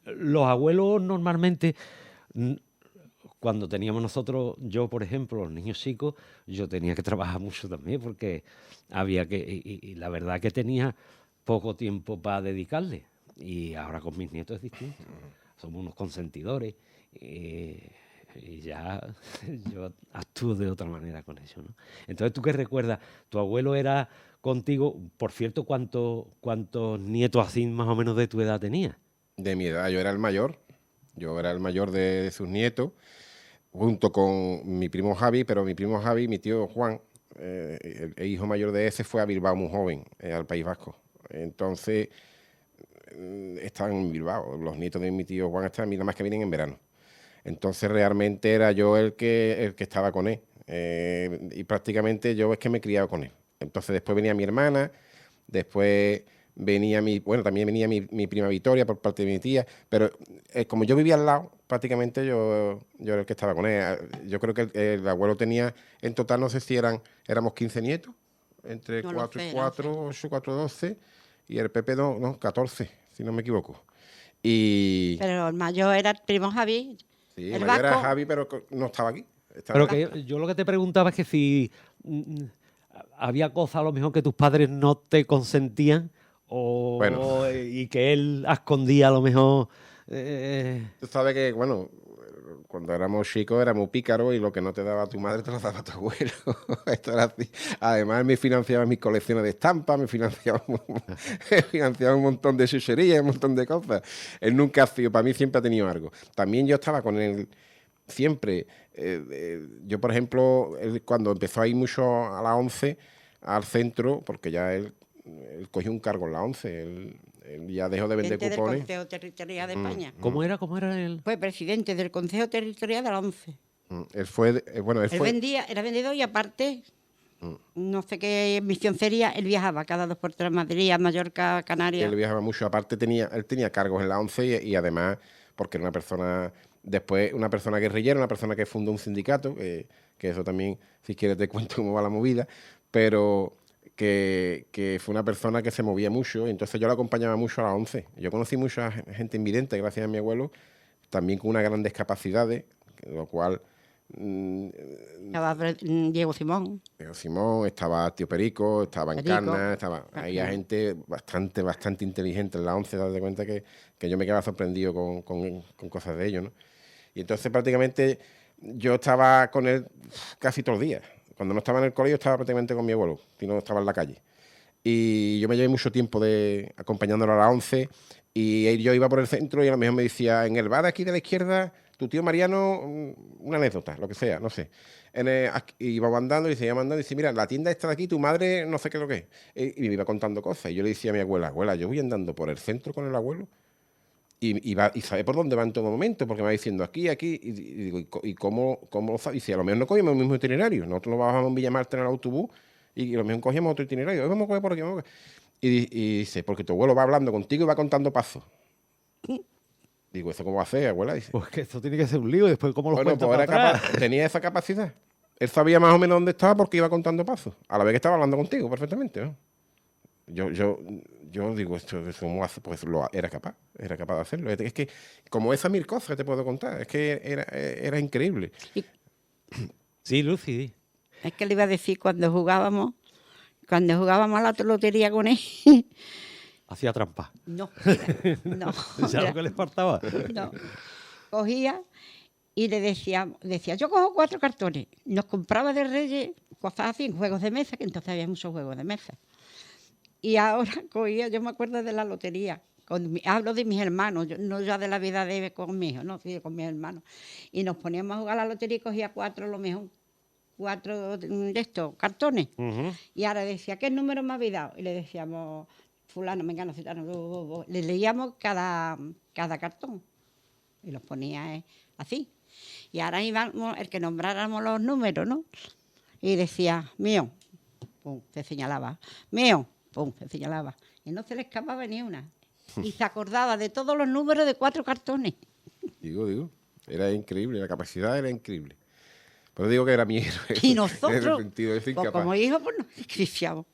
Los abuelos normalmente, cuando teníamos nosotros, yo por ejemplo, los niños chicos, yo tenía que trabajar mucho también porque había que... Y la verdad que tenía poco tiempo para dedicarle. Y ahora con mis nietos es distinto. Somos unos consentidores. Y ya yo actúo de otra manera con eso, ¿no? Entonces, ¿tú qué recuerdas? ¿Tu abuelo era contigo? Por cierto, ¿cuántos nietos así más o menos de tu edad tenía? De mi edad, yo era el mayor. Yo era el mayor de sus nietos, junto con mi primo Javi, pero mi primo Javi, mi tío Juan, el hijo mayor de ese, fue a Bilbao muy joven, al País Vasco. Entonces, estaban en Bilbao. Los nietos de mi tío Juan están, nada más que vienen en verano. Entonces realmente era yo el que estaba con él. Y prácticamente yo es que me he criado con él. Entonces después venía mi hermana, después venía también venía mi prima Victoria por parte de mi tía, pero como yo vivía al lado, prácticamente yo era el que estaba con él. Yo creo que el abuelo tenía, en total no sé si éramos 15 nietos, entre No 4 sé, y no 4, 8, 4, 12, y el Pepe no, 14, si no me equivoco. Y Pero el mayor era el primo Javi, sí, el el mayor era vasco. Javi, pero no estaba aquí. Pero que yo lo que te preguntaba es que si había cosas a lo mejor que tus padres no te consentían Bueno. y que él escondía a lo mejor. Tú sabes que, bueno, cuando éramos chicos éramos pícaros y lo que no te daba tu madre te lo daba tu abuelo. Esto era así. Además me financiaba mis colecciones de estampas, me financiaba un montón de chucherías, un montón de cosas. Él nunca ha sido, para mí siempre ha tenido algo. También yo estaba con él siempre. Yo, por ejemplo, él, cuando empezó a ir mucho a la 11, al centro, porque ya él cogió un cargo en la 11, él ya dejó de vender Presidente del cupones. Consejo Territorial de España. ¿Cómo era? ¿Cómo era él? Fue presidente del Consejo Territorial de la ONCE. Él fue, bueno, él Él fue, vendía, era vendedor y aparte, no sé qué misión sería, él viajaba cada 2 por 3 a Madrid, a Mallorca, a Canarias. él viajaba mucho, aparte él tenía cargos en la 11 y además, porque era una persona, después una persona guerrillera, una persona que fundó un sindicato, que eso también, si quieres te cuento cómo va la movida, pero que fue una persona que se movía mucho, y entonces yo la acompañaba mucho a la 11. Yo conocí mucha gente invidente, gracias a mi abuelo, también con unas grandes capacidades, lo cual... Estaba Diego Simón. Diego Simón, estaba Tío Perico, estaba Encarna, estaba... Había gente bastante inteligente en la 11, date cuenta que yo me quedaba sorprendido con cosas de ellos, ¿no? Y entonces prácticamente yo estaba con él casi todos los días. Cuando no estaba en el colegio estaba prácticamente con mi abuelo, si no estaba en la calle. Y yo me llevé mucho tiempo acompañándolo a la 11 y yo iba por el centro y a lo mejor me decía, en el bar de aquí de la izquierda, tu tío Mariano, una anécdota, lo que sea, no sé. Y íbamos andando y se iba andando y dice, mira, la tienda está de aquí, tu madre no sé qué es lo que es. Y me iba contando cosas. Y yo le decía a mi abuela, yo voy andando por el centro con el abuelo y sabe por dónde va en todo momento, porque me va diciendo aquí, y digo, ¿y cómo lo sabe? Y dice, a lo mejor no cogemos el mismo itinerario, nosotros nos bajamos en Villamarta en el autobús y a lo mejor cogemos otro itinerario, vamos a coger por aquí, vamos a coger. Y dice, porque tu abuelo va hablando contigo y va contando pasos. Digo, ¿eso cómo va a hacer, abuela? Dice, Pues que esto tiene que ser un lío, después cómo lo bueno, cuenta pues para atrás. tenía esa capacidad. Él sabía más o menos dónde estaba porque iba contando pasos, a la vez que estaba hablando contigo perfectamente, ¿no? Yo digo, esto ¿cómo hace? Pues era capaz de hacerlo. Es que, como esas 1000 cosas que te puedo contar, es que era increíble. Sí, Lucy. Es que le iba a decir cuando jugábamos a la lotería con él, Hacía trampa. no, no, ¿Sabes lo que les faltaba? no. Cogía y le decía, yo cojo 4 cartones. Nos compraba de Reyes cosas así, juegos de mesa, que entonces había muchos juegos de mesa. Y ahora cogía, yo me acuerdo de la lotería. Hablo de mis hermanos, no ya de la vida de con mi hijo, no, sí, con mis hermanos. Y nos poníamos a jugar a la lotería y cogía 4, lo mejor, 4 de estos cartones. Y ahora decía, ¿qué número me habéis dado? Y le decíamos, fulano, mengano, citano, le leíamos cada cartón. Y los ponía así. Y ahora íbamos, el que nombráramos los números, ¿no? Y decía, mío, pum, se señalaba, mío, pum, se señalaba. Y no se le escapaba ni una. Y se acordaba de todos los números de 4 cartones. Digo, era increíble, la capacidad era increíble. Pero digo que era mi héroe. Y nosotros, en el sentido de decir, pues, capaz. como hijos, pues nos desquiciamos.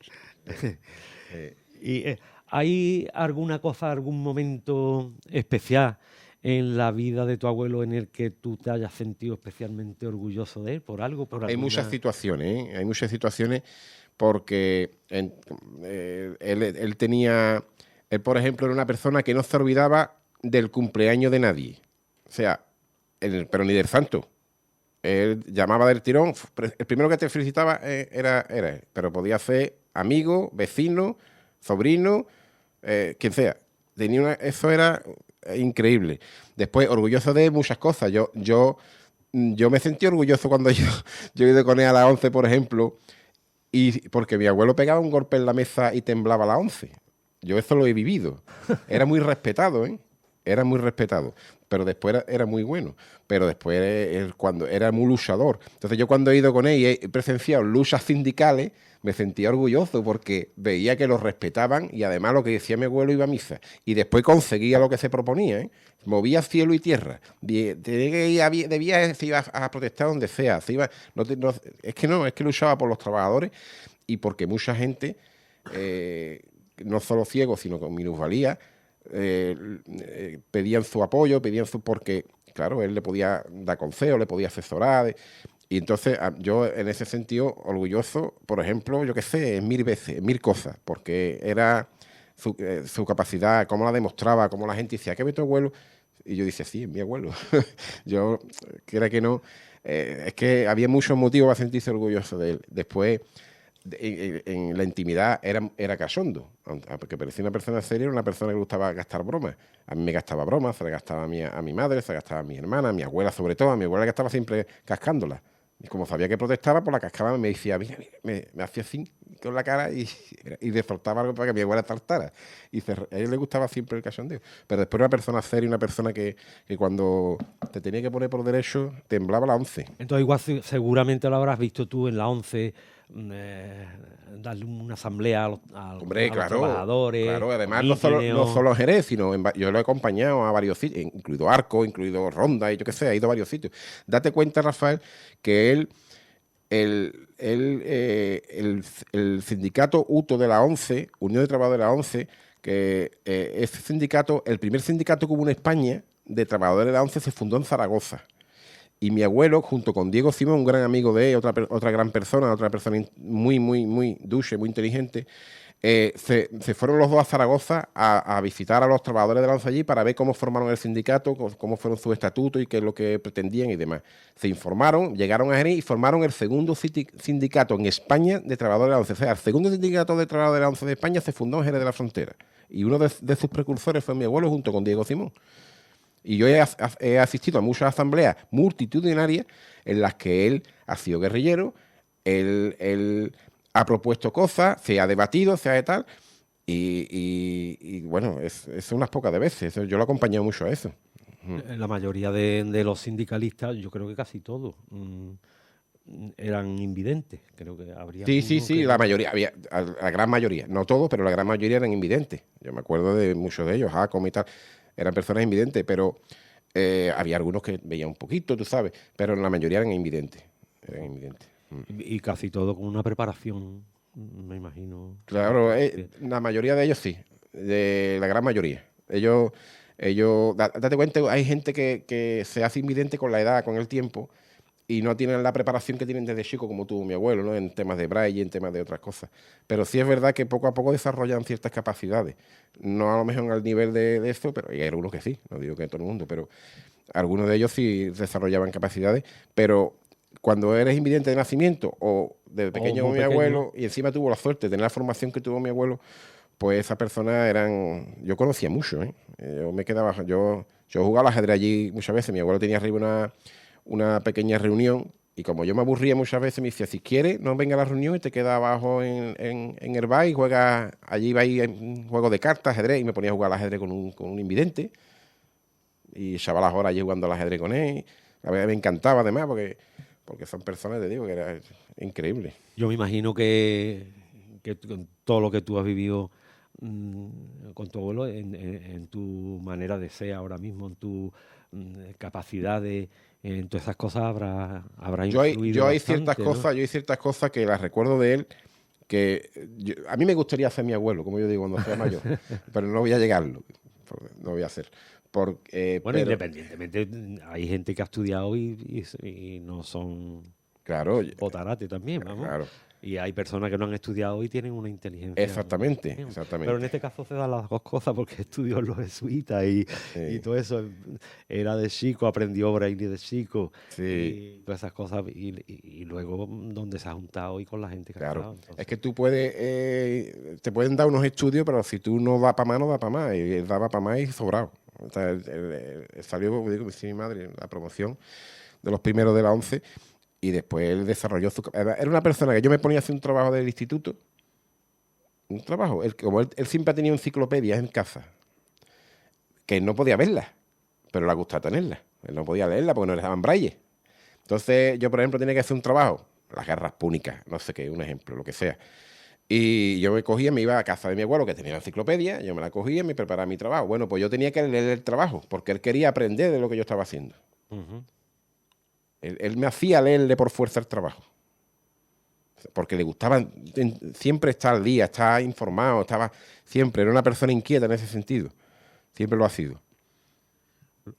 ¿Y hay alguna cosa, algún momento especial en la vida de tu abuelo en el que tú te hayas sentido especialmente orgulloso de él por algo? Hay muchas situaciones, hay muchas situaciones porque él, por ejemplo, era una persona que no se olvidaba del cumpleaños de nadie. O sea, pero ni del santo. Él llamaba del tirón, el primero que te felicitaba era él, pero podía ser amigo, vecino, sobrino, quien sea. Eso era increíble. Después, orgulloso de muchas cosas. Yo me sentí orgulloso cuando yo he ido con él a las 11, por ejemplo, y porque mi abuelo pegaba un golpe en la mesa y temblaba a las 11. Yo eso lo he vivido. Era muy respetado, ¿eh? Era muy respetado. Pero después era muy bueno. Pero después cuando era muy luchador. Entonces yo cuando he ido con él y he presenciado luchas sindicales, me sentía orgulloso porque veía que lo respetaban y además lo que decía mi abuelo iba a misa. Y después conseguía lo que se proponía, ¿eh? Movía cielo y tierra. De viaje se iba a protestar donde sea. Es que luchaba por los trabajadores y porque mucha gente, no solo ciegos, sino con minusvalía, pedían su apoyo, porque, claro, él le podía dar consejos, le podía asesorar. Y entonces yo en ese sentido orgulloso, por ejemplo, yo qué sé, en 1000 veces, en 1000 cosas, porque era su capacidad, cómo la demostraba, cómo la gente decía, ¿qué ve tu abuelo? Y yo decía, sí, es mi abuelo. Yo, quiera que no, es que había muchos motivos para sentirse orgulloso de él. Después, en la intimidad era cachondo, porque parecía una persona seria, era una persona que le gustaba gastar bromas. A mí me gastaba bromas, se le gastaba a mi madre, se le gastaba a mi hermana, a mi abuela sobre todo, a mi abuela que estaba siempre cascándola. Y como sabía que protestaba, pues la cascaba y me decía, mira, me hacía así con la cara y le soltaba algo para que mi abuela saltara. Y a él le gustaba siempre el cachondeo. Pero después era una persona seria, una persona que cuando te tenía que poner por derecho, temblaba la 11. Entonces igual seguramente lo habrás visto tú en la 11, darle una asamblea Hombre, los claro, trabajadores. claro, además no solo en Jerez, sino yo lo he acompañado a varios sitios, incluido Arco, incluido Ronda, y yo qué sé, ha ido a varios sitios. Date cuenta, Rafael, que el sindicato UTO de la 11, Unión de Trabajadores de la 11, que ese sindicato, el primer sindicato que hubo en España de trabajadores de la 11 se fundó en Zaragoza. Y mi abuelo, junto con Diego Simón, un gran amigo de él, otra gran persona, otra persona muy, muy, muy dulce, muy inteligente, se fueron los dos a Zaragoza a visitar a los trabajadores de la 11 allí para ver cómo formaron el sindicato, cómo fueron sus estatutos y qué es lo que pretendían y demás. Se informaron, llegaron a Jerez y formaron el segundo sindicato en España de trabajadores de la 11. O sea, el segundo sindicato de trabajadores de la 11 de España se fundó en Jerez de la Frontera. Y uno de sus precursores fue mi abuelo junto con Diego Simón. Y yo he asistido a muchas asambleas multitudinarias en las que él ha sido guerrillero, él ha propuesto cosas, se ha debatido, se ha de tal, y bueno, es unas pocas de veces. Yo lo he acompañado mucho a eso. La mayoría de los sindicalistas, yo creo que casi todos, eran invidentes. Creo que habría Sí, la mayoría, la gran mayoría, no todos, pero la gran mayoría eran invidentes. Yo me acuerdo de muchos de ellos, Jacome y tal. Eran personas invidentes, pero había algunos que veían un poquito, tú sabes, pero la mayoría eran invidentes. Y casi todo con una preparación, me imagino. Claro, la mayoría de ellos sí, de la gran mayoría. Ellos date cuenta, hay gente que se hace invidente con la edad, con el tiempo, y no tienen la preparación que tienen desde chico, como tuvo mi abuelo, ¿no? En temas de braille, en temas de otras cosas. Pero sí es verdad que poco a poco desarrollan ciertas capacidades. No a lo mejor al nivel de eso, pero hay algunos que sí, no digo que todo el mundo, pero algunos de ellos sí desarrollaban capacidades. Pero cuando eres invidente de nacimiento o de pequeño como mi abuelo, y encima tuvo la suerte de tener la formación que tuvo mi abuelo, pues esas personas eran... Yo conocía mucho, ¿eh? Yo me quedaba... Yo jugaba al ajedrez allí muchas veces. Mi abuelo tenía arriba una pequeña reunión y como yo me aburría muchas veces me decía, si quieres no venga a la reunión y te quedas abajo en el bar y juega, allí va a ir un juego de cartas, ajedrez, y me ponía a jugar al ajedrez con un invidente y echaba las horas allí jugando al ajedrez con él. La verdad me encantaba además porque son personas, te digo, que era increíble. Yo me imagino que con todo lo que tú has vivido con tu abuelo, en tu manera de ser ahora mismo, en tu capacidad en todas esas cosas habrá influido. Yo hay bastante, ciertas cosas que las recuerdo de él que a mí me gustaría ser mi abuelo, como yo digo, cuando sea mayor, pero no voy a llegarlo, no voy a hacer. Bueno, pero, independientemente, hay gente que ha estudiado y no son claro, botarate también, vamos. Claro. Y hay personas que no han estudiado y tienen una inteligencia. Exactamente, Pero exactamente. en este caso se dan las dos cosas porque estudió en los jesuitas y Sí. todo eso. Era de chico, aprendió braille de chico Sí. y todas esas cosas. Y luego donde se ha juntado hoy con la gente que ha Claro, estado. Entonces, es que tú puedes, te pueden dar unos estudios, pero si tú no das para más, no da para más. Y él daba para más y sobrado. O sea, él salió, como digo, sí, mi madre, en la promoción de los primeros de la 11 y después él desarrolló su... Era una persona que yo me ponía a hacer un trabajo del instituto, un trabajo, como él siempre ha tenido enciclopedias en casa, que él no podía verlas, pero le gustaba tenerlas. Él no podía leerlas porque no le daban braille. Entonces yo, por ejemplo, tenía que hacer un trabajo, las guerras púnicas, no sé qué, un ejemplo, lo que sea. Y yo me cogía, me iba a casa de mi abuelo, que tenía la enciclopedia, yo me la cogía y me preparaba mi trabajo. Bueno, pues yo tenía que leer el trabajo, porque él quería aprender de lo que yo estaba haciendo. ujú. Él me hacía leerle por fuerza el trabajo. Porque le gustaba siempre estar al día, estar informado, estaba siempre, era una persona inquieta en ese sentido. Siempre lo ha sido.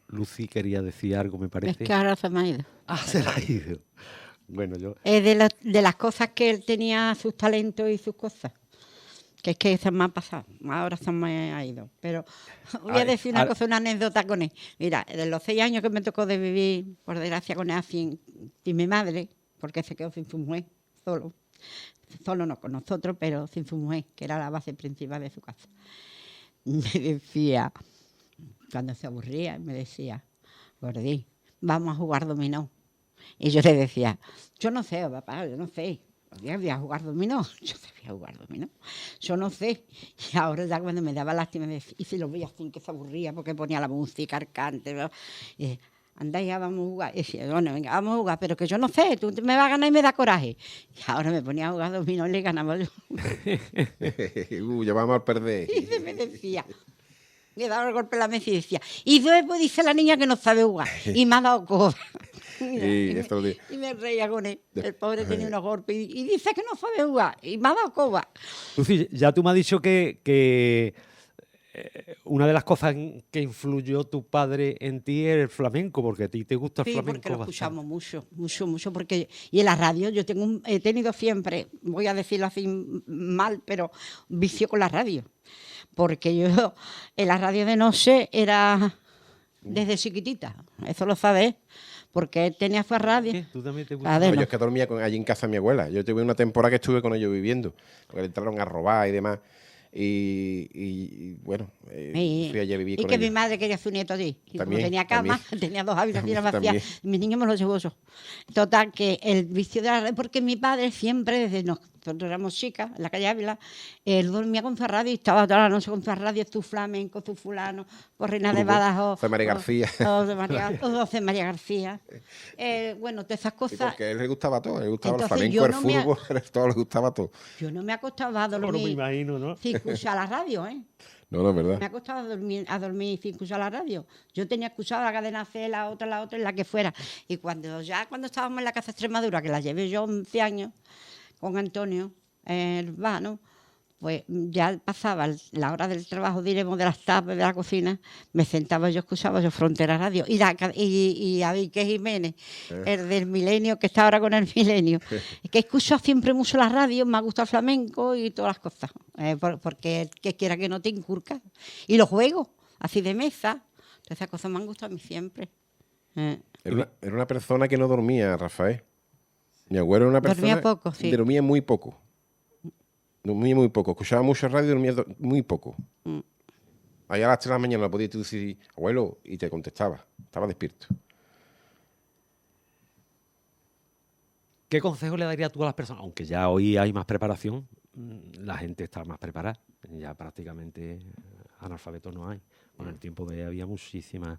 Lucy quería decir algo, me Es parece. que ahora se me ha ido. Ah, se la ha ido. Bueno, yo... Es de las cosas que él tenía, sus talentos y sus cosas. Que es que se me ha pasado, ahora se me ha ido. Pero voy a Ay, decir una ahora- cosa, una anécdota con él. Mira, de los 6 años que me tocó de vivir, por desgracia, con él sin mi madre, porque se quedó sin su mujer, solo. Solo no con nosotros, pero sin su mujer, que era la base principal de su casa. Me decía, cuando se aburría, me decía, Gordí, vamos a jugar dominó. Y yo le decía, yo no sé, papá, yo no sé. Voy a jugar dominó. Yo sabía jugar dominó. Yo no sé. Y ahora ya cuando me daba lástima, me decía, y si lo veía así que se aburría porque ponía la música, el cante, ¿no? Y anda ya, vamos a jugar. Y decía, bueno, venga, vamos a jugar, pero que yo no sé, tú me vas a ganar y me da coraje. Y ahora me ponía a jugar dominó y le ganaba yo. Ya vamos a perder. Y se me decía, me daba el golpe en la mesa y decía, y después dice la niña que no sabe jugar. Y me ha dado coba. Mira, Y esto lo digo. y me reía con él. El pobre tenía unos golpes y dice que no sabe jugar. Y me ha dado coba. Lucy, ya tú me has dicho que una de las cosas que influyó tu padre en ti es el flamenco, porque a ti te gusta el Sí, flamenco porque lo bastante. escuchamos mucho, mucho, mucho. Porque, y en la radio yo he tenido siempre, voy a decirlo así mal, pero vicio con la radio. Porque yo en la radio de noche era desde chiquitita. Eso lo sabes. Porque él tenía su radio. ¿Qué? ¿Tú también te gusta? La de No, yo no. es que dormía allí en casa de mi abuela. Yo tuve una temporada que estuve con ellos viviendo, porque le entraron a robar y demás. Y, bueno, fui allí a vivir Y con que ellos. mi madre quería su nieto allí. Y como También, tenía cama, también. tenía 2 habitaciones vacías, También. mis niños me los llevó yo. Total, que el vicio de la radio, porque mi padre siempre, desde nosotros éramos chicas, en la calle Ávila, él dormía con su radio y estaba toda la noche con su radio, tu flamenco, tu fulano, por Reina de Badajoz. José María García. José María García. Bueno, todas esas Sí, cosas. porque a él le gustaba todo. Le gustaba el Entonces, flamenco, yo el no me- fútbol, todo le gustaba todo. Yo no me acostaba a No me dormir imagino, ¿no? sin escuchar la radio, ¿eh? No, es Me verdad. acostaba a dormir sin escuchar la radio. Yo tenía escuchado la cadena C, la otra, en la que fuera. Y cuando estábamos en la casa Extremadura, que la llevé yo 11 años, con Antonio Urbano, pues ya pasaba la hora del trabajo, diremos, de las tapas, de la cocina, me sentaba yo, escuchaba yo Frontera Radio. Y a Vique Jiménez, el del Milenio, que está ahora con el Milenio, que escucho siempre mucho la radio, me gusta el flamenco y todas las cosas, porque que quiera que no te inculca. Y los juegos, así de mesa, todas esas cosas me han gustado a mí siempre. Era una persona que no dormía, Rafael. Mi abuelo era una Dormía persona poco, sí. que dormía muy poco. Dormía muy poco. Escuchaba mucho radio y dormía muy poco. Allá a las 3 de la mañana le podías tú decir, abuelo, y te contestaba. Estaba despierto. ¿Qué consejo le darías tú a las personas? Aunque ya hoy hay más preparación, la gente está más preparada. Ya prácticamente analfabetos no hay. Con el tiempo de había muchísimas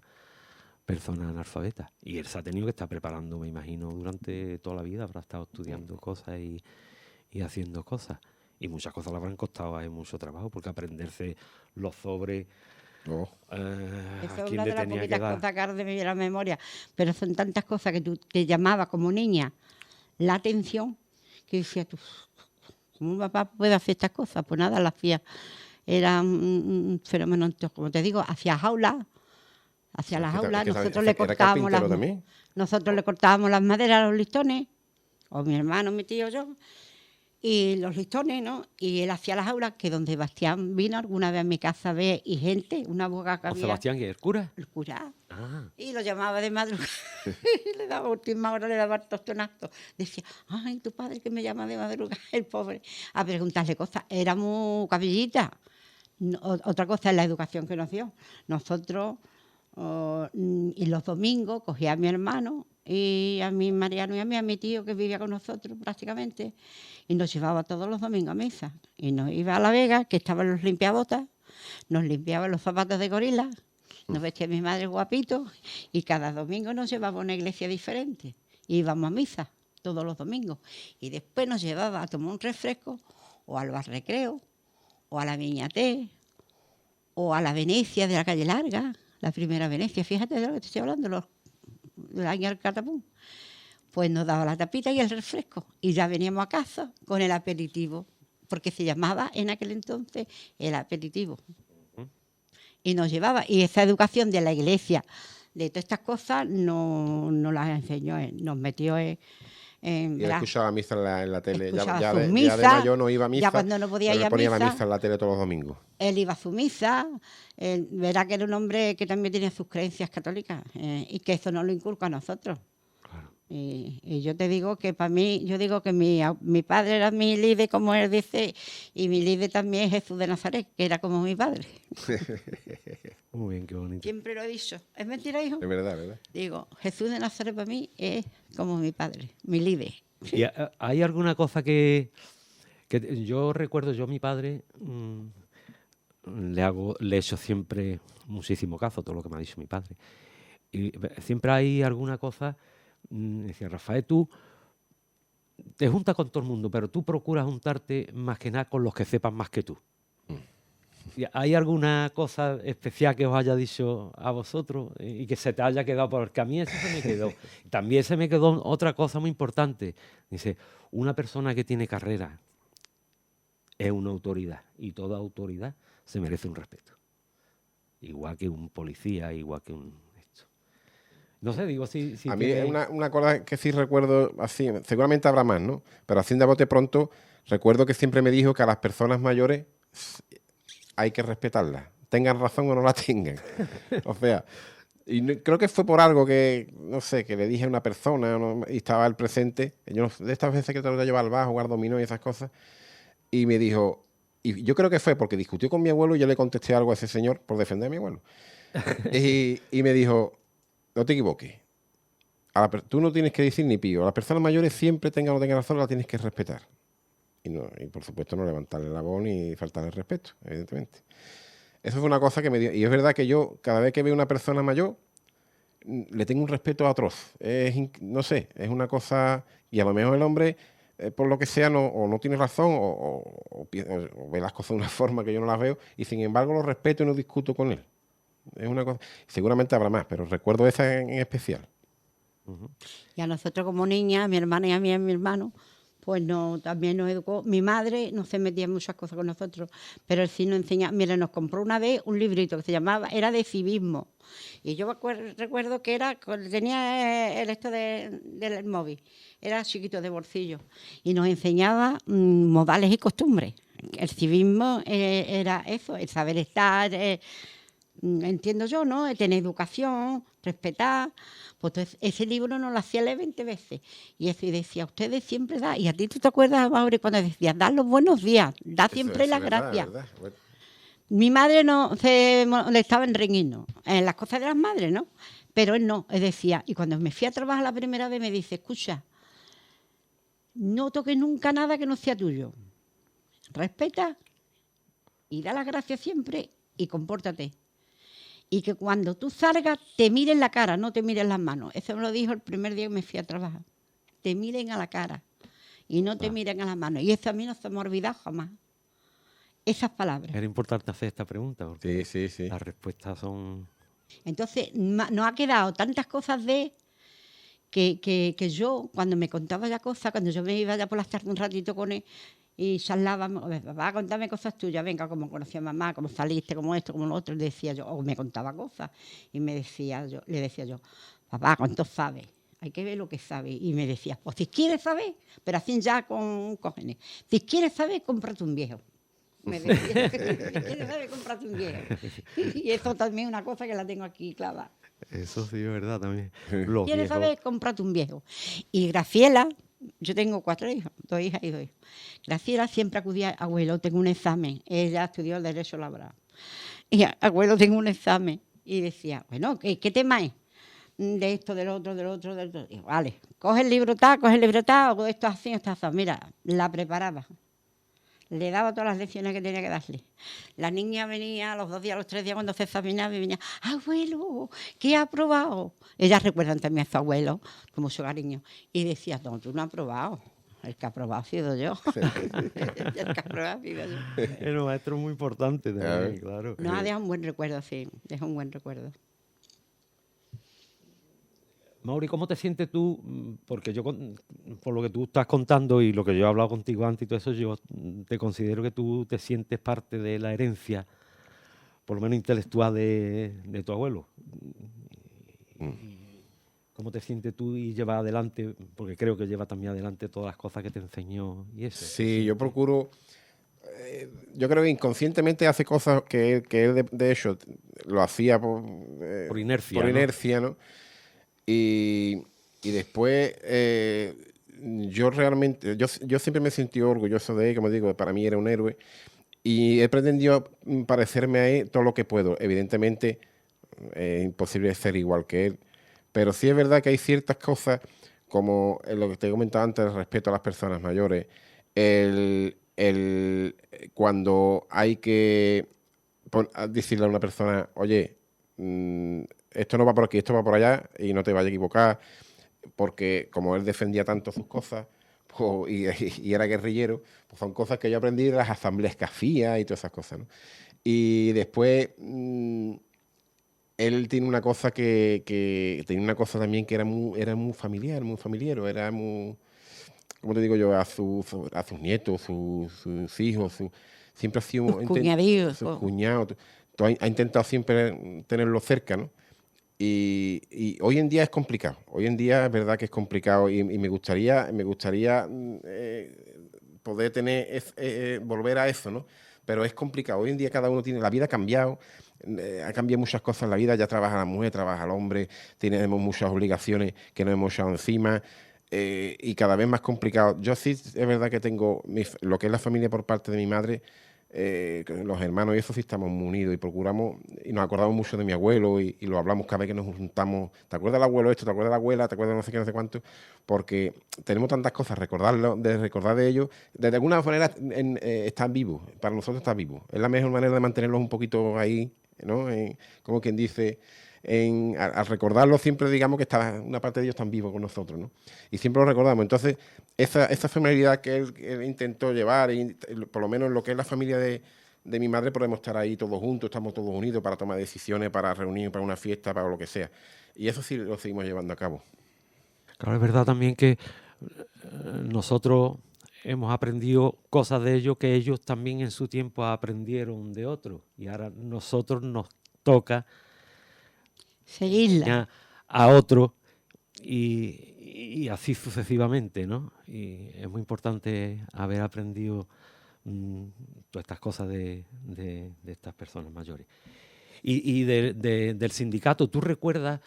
personas analfabetas. Y él se ha tenido que estar preparando, me imagino, durante toda la vida. Habrá estado estudiando cosas y haciendo cosas. Y muchas cosas le habrán costado a él mucho trabajo, porque aprenderse los sobres, Oh. Esa a es quién una le de las tenía que poquitas dar. cosas que ahora de mi la memoria, pero son tantas cosas que tú te llamaba como niña la atención que decías tú, ¿cómo un papá puede hacer estas cosas? Pues nada, la hacía. Era un fenómeno, como te digo, hacia jaula, hacia las Es que aulas, era nosotros le carpintero cortábamos también. nosotros le cortábamos las maderas a los listones, o mi hermano, mi tío, yo, y los listones, ¿no? Y él hacía las aulas, que don Sebastián vino alguna vez a mi casa a ver, y gente, una boca que ¿Don había. Sebastián, que es el cura? El cura. Ah, Y lo llamaba de madrugada. Y le daba última hora, le daba el tostonazo. Decía, ay, tu padre que me llama de madrugada, el pobre, a preguntarle cosas. Era muy cabellita. Otra cosa es la educación que nos dio. Nosotros, y los domingos, cogía a mi hermano y a mi Mariano y a mi tío, que vivía con nosotros prácticamente, y nos llevaba todos los domingos a misa. Y nos iba a La Vega, que estaban los limpiabotas, nos limpiaban los zapatos de gorila, nos vestía mi madre guapito, y cada domingo nos llevaba a una iglesia diferente. Y íbamos a misa todos los domingos. Y después nos llevaba a tomar un refresco, o al bar recreo, o a la Viñaté, o a la Venecia de la calle Larga, la primera Venecia, fíjate de lo que te estoy hablando, del año del catapum. Pues nos daba la tapita y el refresco, y ya veníamos a casa con el aperitivo, porque se llamaba en aquel entonces el aperitivo. Y nos llevaba, y esa educación de la iglesia, de todas estas cosas, no las enseñó él, nos metió en Y él escuchaba misa en la tele. Ya sus de misas, mayor no iba a misa. ya cuando no podía pero ir a le ponía la misa, misa en la tele todos los domingos. él iba a su misa, verá que era un hombre que también tenía sus creencias católicas, y que eso nos lo inculca a nosotros. claro. Y yo te digo que para mí, yo digo que mi padre era mi líder, como él dice, y mi líder también es Jesús de Nazaret, que era como mi padre. Muy bien, qué bonito. Siempre lo he dicho. ¿Es mentira, hijo? Es verdad, ¿verdad? Digo, Jesús de Nazaret para mí es como mi padre, mi líder. ¿Y hay alguna cosa que yo recuerdo, yo a mi padre le he hecho siempre muchísimo caso a todo lo que me ha dicho mi padre? Y siempre hay alguna cosa, decía, Rafael, tú te juntas con todo el mundo, pero tú procuras juntarte más que nada con los que sepan más que tú. ¿Y ¿hay alguna cosa especial que os haya dicho a vosotros y que se te haya quedado? Porque a mí eso se me quedó. También se me quedó otra cosa muy importante. Dice, una persona que tiene carrera es una autoridad, y toda autoridad se merece un respeto. Igual que un policía, igual que un... esto. No sé, digo, si A mí es una cosa que sí recuerdo, así, seguramente habrá más, ¿no? Pero así de bote pronto, recuerdo que siempre me dijo que a las personas mayores hay que respetarlas, tengan razón o no la tengan. O sea, y creo que fue por algo que, no sé, que le dije a una persona, ¿no? Y estaba el presente, yo de estas veces que te lo lleva al bar, jugar dominó y esas cosas, y me dijo, y yo creo que fue porque discutió con mi abuelo y yo le contesté algo a ese señor por defender a mi abuelo. y me dijo, no te equivoques, tú no tienes que decir ni pío, a las personas mayores siempre tengan o no tengan razón, las tienes que respetar. Y por supuesto no levantarle la voz ni faltarle el respeto, evidentemente. Eso fue una cosa que me dio. Y es verdad que yo, cada vez que veo a una persona mayor, le tengo un respeto atroz. No sé, es una cosa... Y a lo mejor el hombre, por lo que sea, o no tiene razón, o ve las cosas de una forma que yo no las veo, y sin embargo lo respeto y no discuto con él. Es una cosa... Seguramente habrá más, pero recuerdo esa en especial. Y a nosotros como niñas, a mi hermana y a mí y a mi hermano, pues también nos educó. Mi madre no se metía en muchas cosas con nosotros, pero él sí nos enseñaba. Mira, nos compró una vez un librito que se llamaba, era de civismo. Y yo recuerdo que tenía el esto del móvil, era chiquito de bolsillo. Y nos enseñaba modales y costumbres. El civismo era eso, el saber estar, entiendo yo, ¿no? Tener educación, respetar. Pues entonces, ese libro nos lo hacía leer 20 veces. Y eso, y decía, ustedes siempre dan. Y a ti tú te acuerdas, Mauri, cuando decías, dan los buenos días, da siempre las gracias. Bueno. Mi madre no se molestaba en reñirnos, en las cosas de las madres, ¿no? Pero él no, él decía, y cuando me fui a trabajar la primera vez me dice, escucha, no toques nunca nada que no sea tuyo. Respeta y da las gracias siempre y compórtate. Y que cuando tú salgas te miren la cara, no te miren las manos. Eso me lo dijo el primer día que me fui a trabajar. Te miren a la cara y no te miren a las manos. Y eso a mí no se me ha olvidado jamás. Esas palabras. Era importante hacer esta pregunta porque sí. las respuestas son... Entonces, nos ha quedado tantas cosas que yo, cuando me contaba ya cosas, cuando yo me iba ya por las tardes un ratito con él, y charlábamos, papá, contame cosas tuyas, venga, cómo conocí a mamá, cómo saliste, cómo esto, cómo lo otro, le decía yo, o me contaba cosas, y le decía yo, papá, ¿cuánto sabes? hay que ver lo que sabe. Y me decía, pues si quieres saber, pero así ya con cógenes, si quieres saber, cómprate un viejo. Me decía, si quieres saber, cómprate un viejo. Y eso también es una cosa que la tengo aquí clavada. Eso sí es verdad también. Si quieres saber, cómprate un viejo. Y Graciela, yo tengo 4 hijos, 2 hijas y 2 hijos. Graciela siempre acudía, abuelo, tengo un examen. Ella estudió el Derecho Laboral. Y abuelo, tengo un examen. Y decía, bueno, ¿qué tema es? De esto, del otro, del otro, del otro. Y vale, coge el libro tal, hago esto así, esto así. Mira, la preparaba. Le daba todas las lecciones que tenía que darle. La niña venía a los 2 días, a los 3 días, cuando se examinaba, y venía, abuelo, ¿qué ha aprobado? Ellas recuerdan también a su abuelo, con mucho cariño. Y decía, no, tú no has aprobado. El que ha aprobado ha sido yo. El que ha aprobado ha sido yo. El maestro es muy importante también, claro. No, deja un buen recuerdo, sí, deja un buen recuerdo. Mauri, ¿cómo te sientes tú? Porque yo, por lo que tú estás contando y lo que yo he hablado contigo antes y todo eso, yo te considero que tú te sientes parte de la herencia, por lo menos intelectual, de tu abuelo. ¿Cómo te sientes tú y llevas adelante? Porque creo que lleva también adelante todas las cosas que te enseñó y eso. Sí, yo procuro... yo creo que inconscientemente hace cosas que él de hecho, lo hacía por inercia. Por ¿no? inercia, ¿no? Y después, yo realmente, yo siempre me sentí orgulloso de él, como digo, para mí era un héroe, y he pretendido parecerme a él todo lo que puedo. Evidentemente, es imposible ser igual que él, pero sí es verdad que hay ciertas cosas, como lo que te he comentado antes, el respeto a las personas mayores, cuando hay que decirle a una persona, oye, esto no va por aquí, esto va por allá y no te vayas a equivocar, porque como él defendía tanto sus cosas pues, y era guerrillero, pues son cosas que yo aprendí de las asambleas que hacía y todas esas cosas, ¿no? Y después él tiene una cosa tenía una cosa también que era muy familiar, muy familiero, era muy, ¿cómo te digo yo? A sus nietos, sus hijos, siempre ha sido Sus cuñadillos. sus cuñados. Ha intentado siempre tenerlo cerca, ¿no? Y hoy en día es complicado. Hoy en día es verdad que es complicado y me gustaría poder volver a eso, ¿no? Pero es complicado. Hoy en día cada uno tiene... La vida ha cambiado, ha cambiado muchas cosas en la vida. Ya trabaja la mujer, trabaja el hombre, tenemos muchas obligaciones que nos hemos echado encima y cada vez más complicado. Yo sí, es verdad que tengo lo que es la familia por parte de mi madre, los hermanos y eso sí estamos muy unidos y procuramos y nos acordamos mucho de mi abuelo y lo hablamos cada vez que nos juntamos. ¿Te acuerdas del abuelo esto? ¿Te acuerdas de la abuela? ¿Te acuerdas de no sé qué, no sé cuánto? Porque tenemos tantas cosas, recordar de ellos, de alguna manera están vivos, para nosotros están vivos. Es la mejor manera de mantenerlos un poquito ahí, ¿no? Como quien dice... al recordarlo siempre digamos que una parte de ellos están vivos con nosotros, ¿no? Y siempre lo recordamos. Entonces, esa familiaridad que él intentó llevar, por lo menos en lo que es la familia de mi madre, podemos estar ahí todos juntos, estamos todos unidos para tomar decisiones, para reunir, para una fiesta, para lo que sea. Y eso sí lo seguimos llevando a cabo. Claro, es verdad también que nosotros hemos aprendido cosas de ellos que ellos también en su tiempo aprendieron de otros. Y ahora nosotros nos toca seguirla a otro y así sucesivamente, ¿no? Y es muy importante haber aprendido todas estas cosas de estas personas mayores. Y del sindicato, ¿tú recuerdas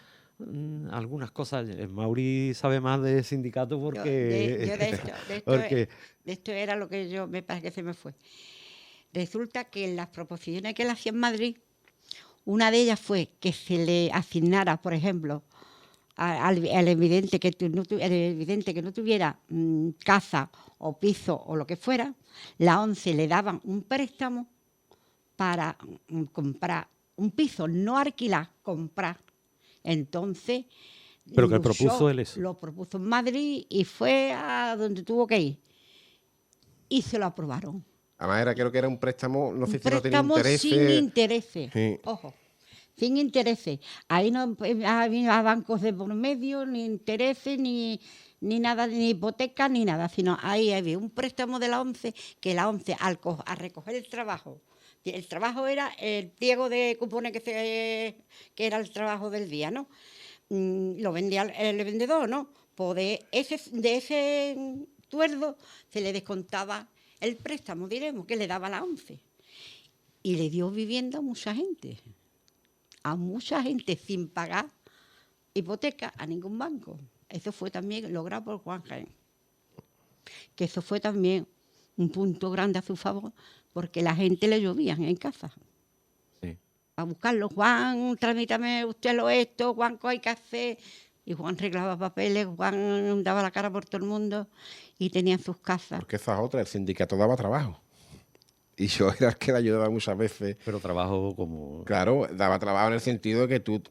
algunas cosas? Mauri sabe más de sindicato porque... de esto era lo que yo me parece que se me fue. Resulta que en las proposiciones que él hacía en Madrid, una de ellas fue que se le asignara, por ejemplo, al evidente que no tuviera casa o piso o lo que fuera, la ONCE le daban un préstamo para comprar un piso, no alquilar, comprar. Entonces, pero que propuso él eso. Lo propuso en Madrid y fue a donde tuvo que ir. Y se lo aprobaron. Además, creo que era un préstamo, no sé si no tenía intereses. Sin intereses, sí. Ojo, sin intereses. Ahí no había bancos de por medio, ni intereses, ni nada, ni hipoteca, ni nada, sino ahí había un préstamo de la ONCE, que la ONCE, al recoger el trabajo era el pliego de cupones que era el trabajo del día, ¿no? lo vendía el vendedor, ¿no? Pues de ese tuerdo se le descontaba el préstamo, diremos, que le daba la 11. Y le dio vivienda a mucha gente sin pagar hipoteca a ningún banco. Eso fue también logrado por Juan Jaén. Que eso fue también un punto grande a su favor, porque la gente le llovían en casa. Sí. A buscarlo, Juan, tramítame usted esto, Juan, ¿qué hay que hacer? Y Juan arreglaba papeles, Juan daba la cara por todo el mundo y tenía sus casas. Porque esa es otra, el sindicato daba trabajo. Y yo era el que le ayudaba muchas veces. Pero trabajo como... Claro, daba trabajo en el sentido de que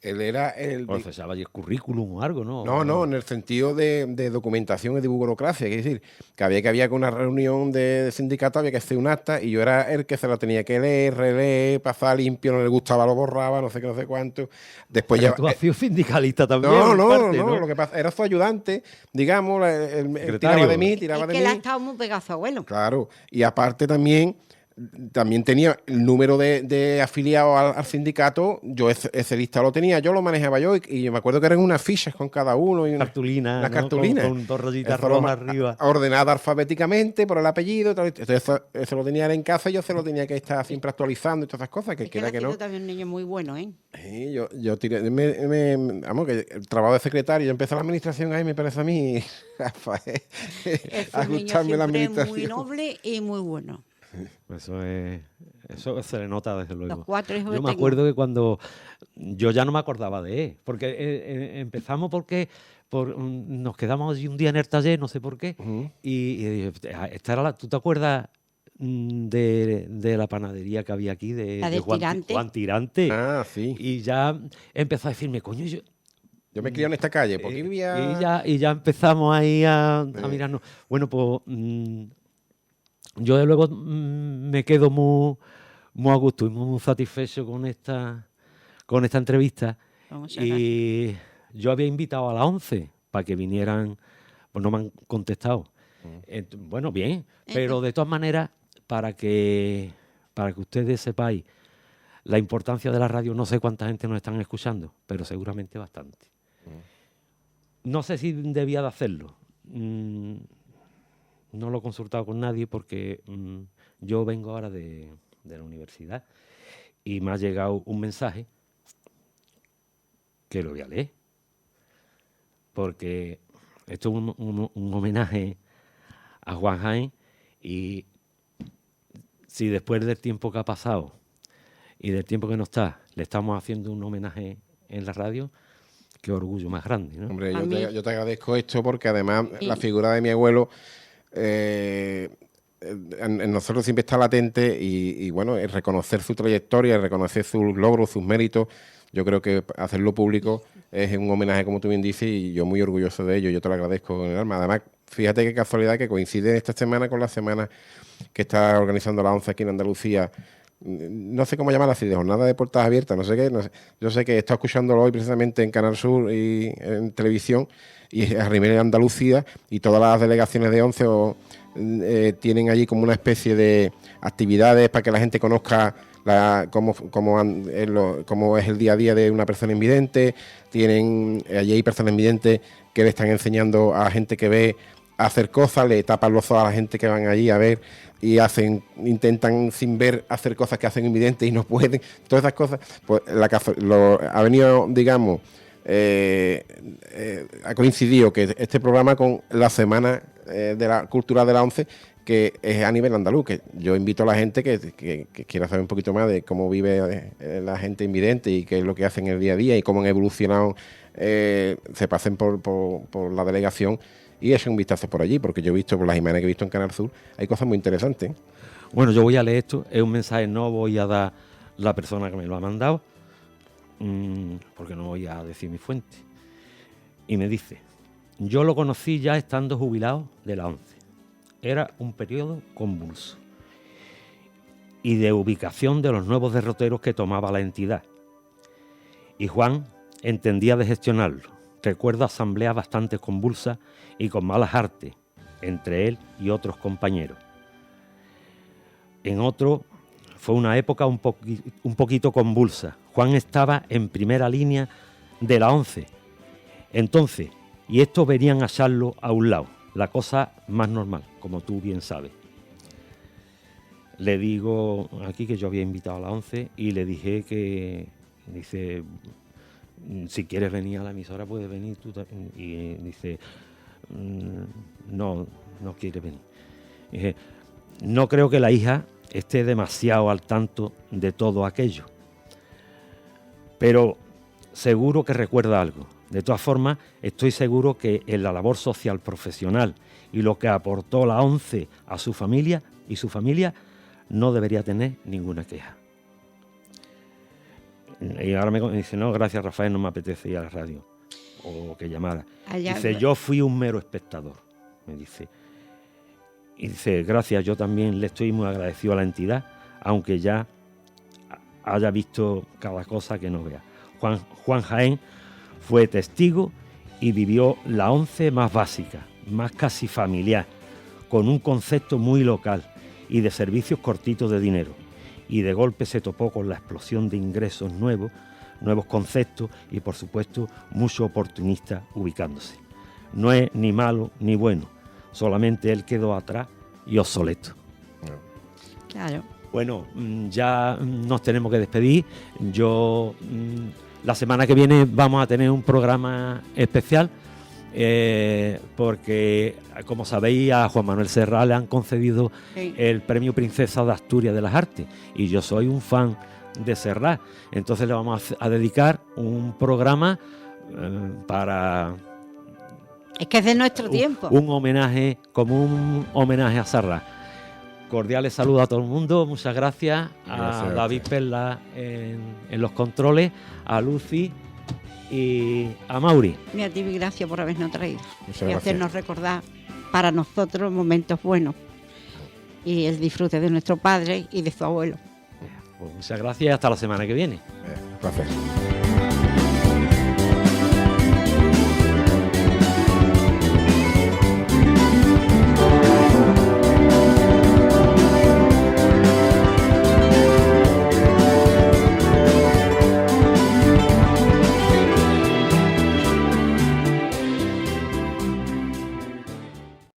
él era el... procesaba allí el currículum o algo, ¿no? No, en el sentido de documentación y de burocracia. Es decir, que había una reunión de sindicato, había que hacer un acta y yo era el que se lo tenía que leer, releer, pasar limpio, no le gustaba, lo borraba, no sé qué, no sé cuánto. Después Pero ya... tú has sido sindicalista también. No, lo que pasa era su ayudante, digamos, él tiraba de mí, tiraba es de que mí. él ha estado muy pegado a su abuelo. Claro, y aparte también tenía el número de afiliados al sindicato, yo ese listado lo tenía, yo lo manejaba yo y yo me acuerdo que eran unas fichas con cada uno. Y cartulina, unas ¿no? cartulinas. Con dos rayitas rojas arriba. Ordenada alfabéticamente por el apellido. Entonces eso lo tenía en casa y yo se lo tenía que estar siempre actualizando y todas esas cosas. Que él ha sido no. también un niño muy bueno, ¿eh? Sí, yo tiré, vamos, que el trabajo de secretario, yo empecé la administración ahí, me parece a mí, Rafael, ajustarme la administración. Muy noble y muy bueno. Eso se le nota desde luego. Los 4 hijos yo me acuerdo que cuando yo ya no me acordaba de él, porque empezamos nos quedamos allí un día en el taller, no sé por qué, y esta era ¿tú te acuerdas de la panadería que había aquí de Juan Tirante? Ah, sí. Y ya empezó a decirme, coño, yo me crié en esta calle, porque vivía... Y ya empezamos ahí a mirarnos. Bueno, pues... yo de luego me quedo muy a gusto y muy satisfecho con esta entrevista. Y yo había invitado a las 11 para que vinieran, pues no me han contestado. Bueno, bien, pero de todas maneras, para que ustedes sepáis la importancia de la radio, no sé cuánta gente nos están escuchando, pero seguramente bastante. No sé si debía de hacerlo. No lo he consultado con nadie porque yo vengo ahora de la universidad y me ha llegado un mensaje que lo voy a leer. Porque esto es un homenaje a Juan Jaén y si después del tiempo que ha pasado y del tiempo que no está, le estamos haciendo un homenaje en la radio, qué orgullo más grande, ¿no? Hombre, yo te agradezco esto porque además la figura de mi abuelo... en nosotros siempre está latente y bueno, el reconocer su trayectoria, el reconocer sus logros, sus méritos, yo creo que hacerlo público es un homenaje, como tú bien dices, y yo muy orgulloso de ello, yo te lo agradezco con el alma. Además, fíjate qué casualidad que coincide esta semana con la semana que está organizando la ONCE aquí en Andalucía. No sé cómo llamarla así, de jornada de puertas abiertas, no sé qué. Yo sé que he estado escuchándolo hoy precisamente en Canal Sur y en televisión, y arrimé en Andalucía, y todas las delegaciones de ONCE tienen allí como una especie de actividades para que la gente conozca cómo es el día a día de una persona invidente. Allí hay personas invidentes que le están enseñando a gente que ve a hacer cosas, le tapan los ojos a la gente que van allí a ver y intentan sin ver hacer cosas que hacen invidentes y no pueden, todas esas cosas. Pues ha venido, digamos, ha coincidido que este programa con la Semana de la Cultura de la ONCE, que es a nivel andaluz, que yo invito a la gente que quiera saber un poquito más de cómo vive la gente invidente y qué es lo que hacen el día a día y cómo han evolucionado, se pasen por la delegación y echen un vistazo por allí, porque yo he visto, por las imágenes que he visto en Canal Sur, hay cosas muy interesantes. Bueno, yo voy a leer esto, es un mensaje, no voy a dar la persona que me lo ha mandado, porque no voy a decir mi fuente. Y me dice, yo lo conocí ya estando jubilado de la ONCE. Era un periodo convulso y de ubicación de los nuevos derroteros que tomaba la entidad. Y Juan entendía de gestionarlo. Recuerdo asambleas bastante convulsas y con malas artes, entre él y otros compañeros. En otro, fue una época un poquito convulsa. Juan estaba en primera línea de la 11. Entonces, y estos venían a echarlo a un lado, la cosa más normal, como tú bien sabes. Le digo aquí que yo había invitado a la 11 y le dije que, dice, si quieres venir a la emisora puedes venir tú. Y dice, no quiere venir. Y dije, no creo que la hija esté demasiado al tanto de todo aquello, pero seguro que recuerda algo. De todas formas, estoy seguro que en la labor social profesional y lo que aportó la 11 a su familia y su familia no debería tener ninguna queja. Y ahora me dice, no, gracias Rafael, no me apetece ir a la radio o que llamara. Dice, yo fui un mero espectador, me dice. Y dice, gracias, yo también le estoy muy agradecido a la entidad, aunque ya haya visto cada cosa que no vea. Juan Jaén fue testigo y vivió la 11 más básica, más casi familiar, con un concepto muy local y de servicios cortitos de dinero. Y de golpe se topó con la explosión de ingresos nuevos conceptos y, por supuesto, muchos oportunistas ubicándose. No es ni malo ni bueno, solamente él quedó atrás y obsoleto. Claro. Bueno, ya nos tenemos que despedir. La semana que viene vamos a tener un programa especial porque, como sabéis, a Juan Manuel Serra le han concedido el Premio Princesa de Asturias de las Artes y yo soy un fan de Serra. Entonces le vamos a dedicar un programa para... Es que es de nuestro tiempo. Un homenaje a Serra. Cordiales saludos a todo el mundo, muchas gracias a David Perla en los controles, a Lucy y a Mauri. Y a ti, gracias por habernos traído Muchas y hacernos recordar para nosotros momentos buenos y el disfrute de nuestro padre y de su abuelo. Pues muchas gracias y hasta la semana que viene. Placer.